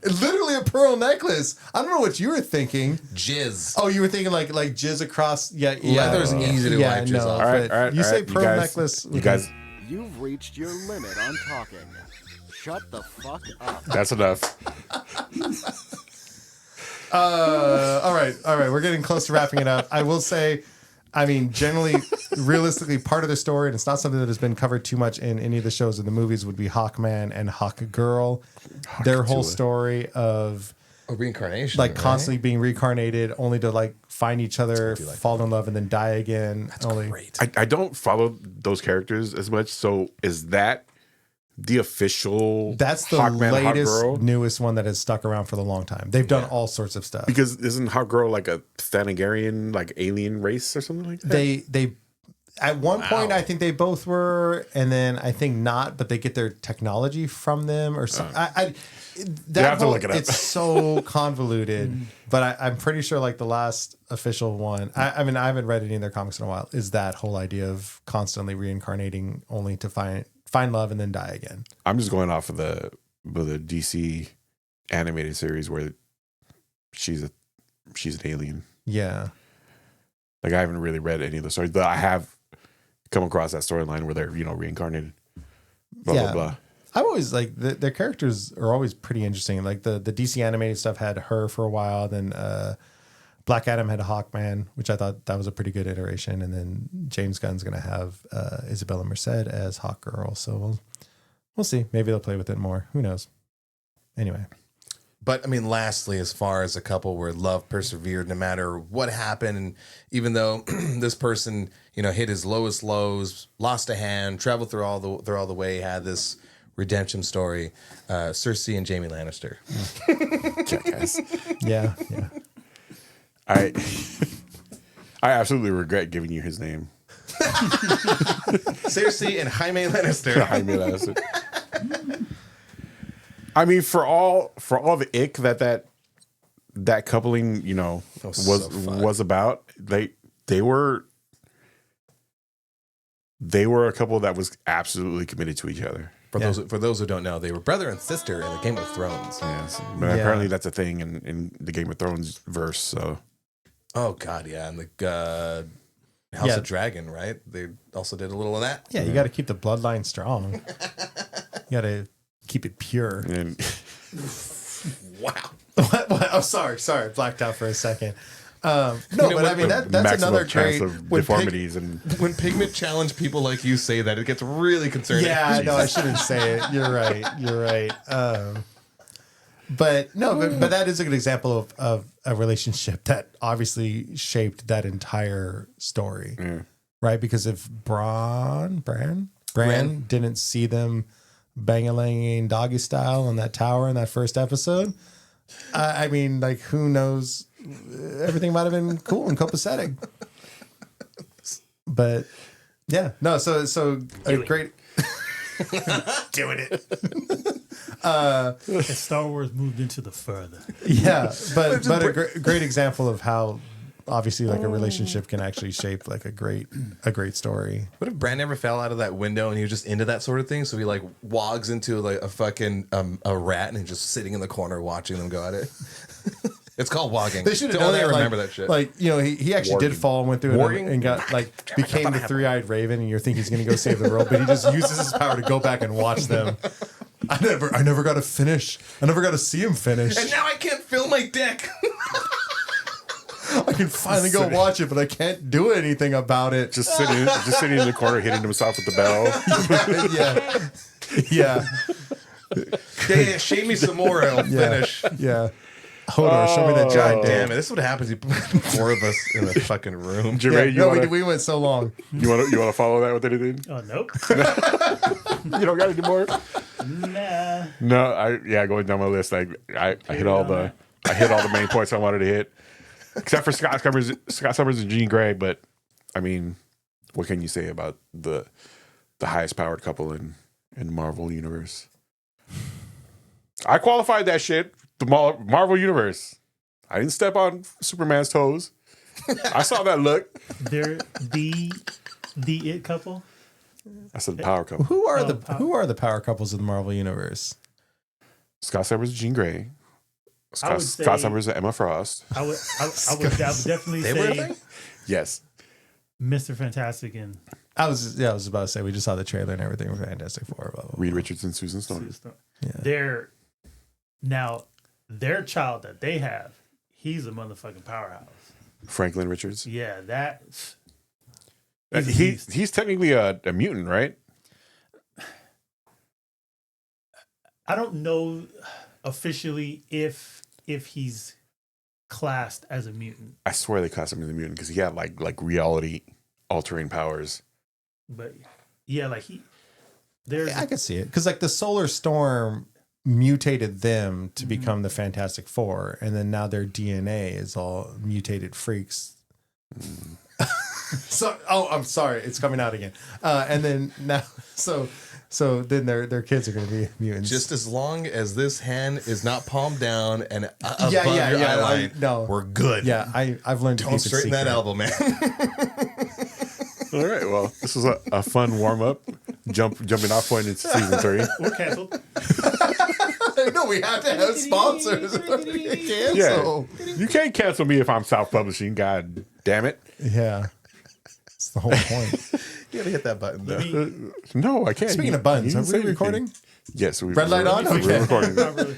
Literally a pearl necklace. I don't know what you were thinking. Jizz. Oh, you were thinking like jizz across. Yeah. Leather's easy to wipe jizz off. All right, but all right. You all say right. pearl guys, necklace. You guys, You've reached your limit on talking. Shut the fuck up. that's enough. All right. We're getting close to wrapping it up. I will say, I mean, generally, realistically, part of the story, and it's not something that has been covered too much in any of the shows or the movies, would be Hawkman and Hawkgirl. Their whole story of A reincarnation. like right? constantly being reincarnated, only to like find each other, fall in love, and then die again. That's only, great. I don't follow those characters as much. So is that the official? That's the Hawkman, latest, Hawkgirl? newest one that has stuck around for the long time. They've done all sorts of stuff. Because isn't Hawkgirl like a Thanagarian, like alien race or something like that? They at one point I think they both were, and then I think not, but they get their technology from them or something. have to look it up. It's so convoluted, but I'm pretty sure like the last official one. I mean, I haven't read any of their comics in a while. Is that whole idea of constantly reincarnating only to find love and then die again? I'm just going off of the DC animated series where she's an alien. Yeah. Like I haven't really read any of the stories, but I have come across that storyline where they're reincarnated. Blah Yeah. blah blah. I've always like their characters are always pretty interesting. Like the DC animated stuff had her for a while, then Black Adam had a Hawkman, which I thought that was a pretty good iteration, and then James Gunn's gonna have Isabella Merced as Hawkgirl. So we'll see. Maybe they'll play with it more. Who knows? Anyway, But I mean, lastly, as far as a couple where love persevered no matter what happened, and even though this person, hit his lowest lows, lost a hand, traveled through all the way, had this redemption story, Cersei and Jaime Lannister. Jackass. yeah. I absolutely regret giving you his name. Cersei and Jaime Lannister. Jaime Lannister. I mean, for all the ick that coupling, was about, they were a couple that was absolutely committed to each other. For those who don't know, they were brother and sister in the Game of Thrones. Yes, but apparently that's a thing in the Game of Thrones verse. So, Oh God, yeah, and the House of Dragon, right? They also did a little of that. Yeah, you got to keep the bloodline strong. You got to keep it pure. and Wow. What? Oh, sorry, blacked out for a second. No, but I mean that's maximum another chance great of deformities and When Pigment challenge people like you say that, it gets really concerning. Yeah, no, I shouldn't say it. You're right. But that is a good example of a relationship that obviously shaped that entire story, right? Because if Bran didn't see them bang-a-langing doggy style on that tower in that first episode, I mean, like, who knows? Everything might have been cool and copacetic. But yeah, no. So a great doing it. As Star Wars moved into the further. Yeah, but a great example of how obviously like a relationship can actually shape like a great story. What if Brand never fell out of that window and he was just into that sort of thing? So he like wogs into like a fucking a rat and he's just sitting in the corner watching them go at it. It's called wogging. They should have To done only that. remember Like, that shit. like he actually did Warging. fall and went through it Warging? and got like became the three-eyed raven, and you think he's gonna go save the world, but he just uses his power to go back and watch them. I never got to finish. I never got to see him finish. And now I can't feel my dick. I can finally go watch it, but I can't do anything about it. Just sitting in the corner, hitting himself with the bell. yeah. Yeah, shave me some more and I'll finish. Yeah. Hold on, show me that God giant damn it. This is what happens. You put four of us in the fucking room. Jermaine, we went so long. you want to follow that with anything? Oh, nope. You don't got any more? Nah. No, going down my list, I hit all the main points I wanted to hit, except for Scott Summers and Jean Grey. But I mean, what can you say about the highest powered couple in the Marvel universe? I qualified that shit. The Marvel universe. I didn't step on Superman's toes. I saw that look. They're the it couple. I said the power couple. Who are the power couples of the Marvel universe? Scott Summers and Jean Grey. would Scott say- Summers and Emma Frost. I would definitely They were a say thing? Yes. Mr. Fantastic and I was about to say we just saw the trailer and everything for Fantastic Four. Blah, blah, blah. Reed Richards and Susan Storm. Yeah. Their child that they have, he's a motherfucking powerhouse. Franklin Richards. Yeah, that. He's technically a mutant, right? I don't know officially if he's classed as a mutant, I swear they classed him as a mutant because he had like reality altering powers. but yeah, like there's I could see it because like the Solar Storm mutated them to become the Fantastic Four, and then now their DNA is all mutated freaks. I'm sorry, it's coming out again. And then now, so then their kids are going to be mutants. Just as long as this hand is not palmed down and above your yeah, eye line, no, we're good. yeah. I've learned to Don't keep it straighten that secret. elbow, man. All right, well, this was a fun warm up, jumping off point into season 3. we're canceled. No, we have to have sponsors. Yeah, Cancel. you can't cancel me if I'm self publishing. God damn it! Yeah, it's the whole point. You gotta hit that button, though. No, I can't. Speaking You- of buttons, you are didn't we say recording? anything. Yes, Red light on? We're Okay. recording. Not really.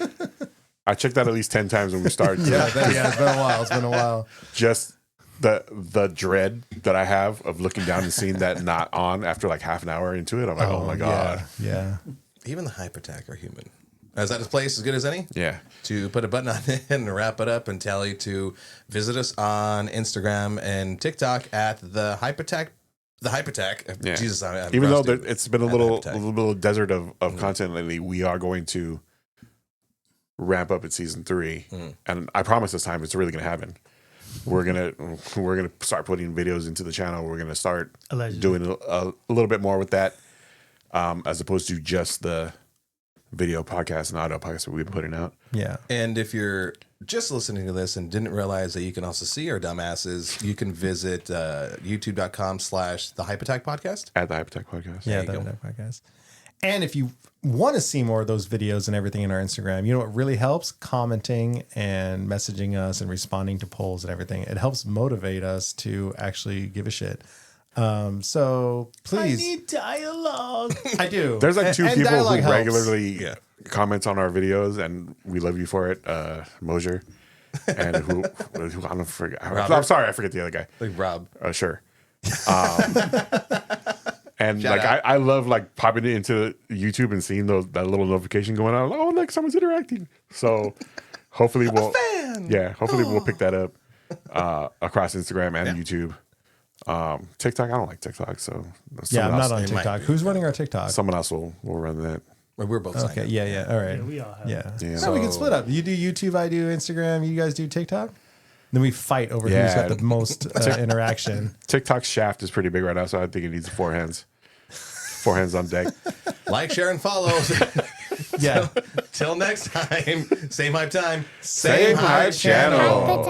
I checked that at least 10 times when we started. Yeah, it's been a while. It's been a while. Just the dread that I have of looking down and seeing that not on after like half an hour into it. I'm like, oh my god. Yeah. Even the hypertech are human. Is that his place as good as any? Yeah. To put a button on it and wrap it up and tell you to visit us on Instagram and TikTok at the Hypertech. The Hypertech. Yeah. Jesus, I'm Even though rusty. it's been a At the little Hypertech. desert of content lately, we are going to ramp up at season 3, and I promise this time it's really going to happen. We're gonna start putting videos into the channel. We're gonna start Allegedly. doing a little bit more with that, as opposed to just the video podcast and audio podcast that we've been putting out. Yeah. And if you're just listening to this and didn't realize that you can also see our dumbasses, you can visit youtube.com/the Hypertech podcast. At the Hypertech Podcast. Yeah, There you that podcast. And if you want to see more of those videos and everything in our Instagram, you know what really helps? Commenting and messaging us and responding to polls and everything. It helps motivate us to actually give a shit. So please. I need dialogue. I do. There's like 2 And people dialogue who helps. regularly comment on our videos, and we love you for it. Mosier, and who I don't forget. I'm sorry, I forget the other guy. Like Rob. Sure. And Shout like out. I love like popping it into YouTube and seeing that little notification going on. Oh, like someone's interacting. So hopefully we'll pick that up across Instagram and YouTube. TikTok, I don't like TikTok, so Yeah, I'm not on it might TikTok. be. Who's running our TikTok? someone else will run that. We're both signed Okay, up. yeah. All right. Yeah, we all have. Yeah. Yeah. No, we can split up. You do YouTube, I do Instagram, you guys do TikTok. Then we fight over who's got the most interaction. TikTok's shaft is pretty big right now, so I think it needs 4 hands. 4 hands on deck. Like, share, and follow. Yeah. Till next time, same hype time, Same hype channel. Hype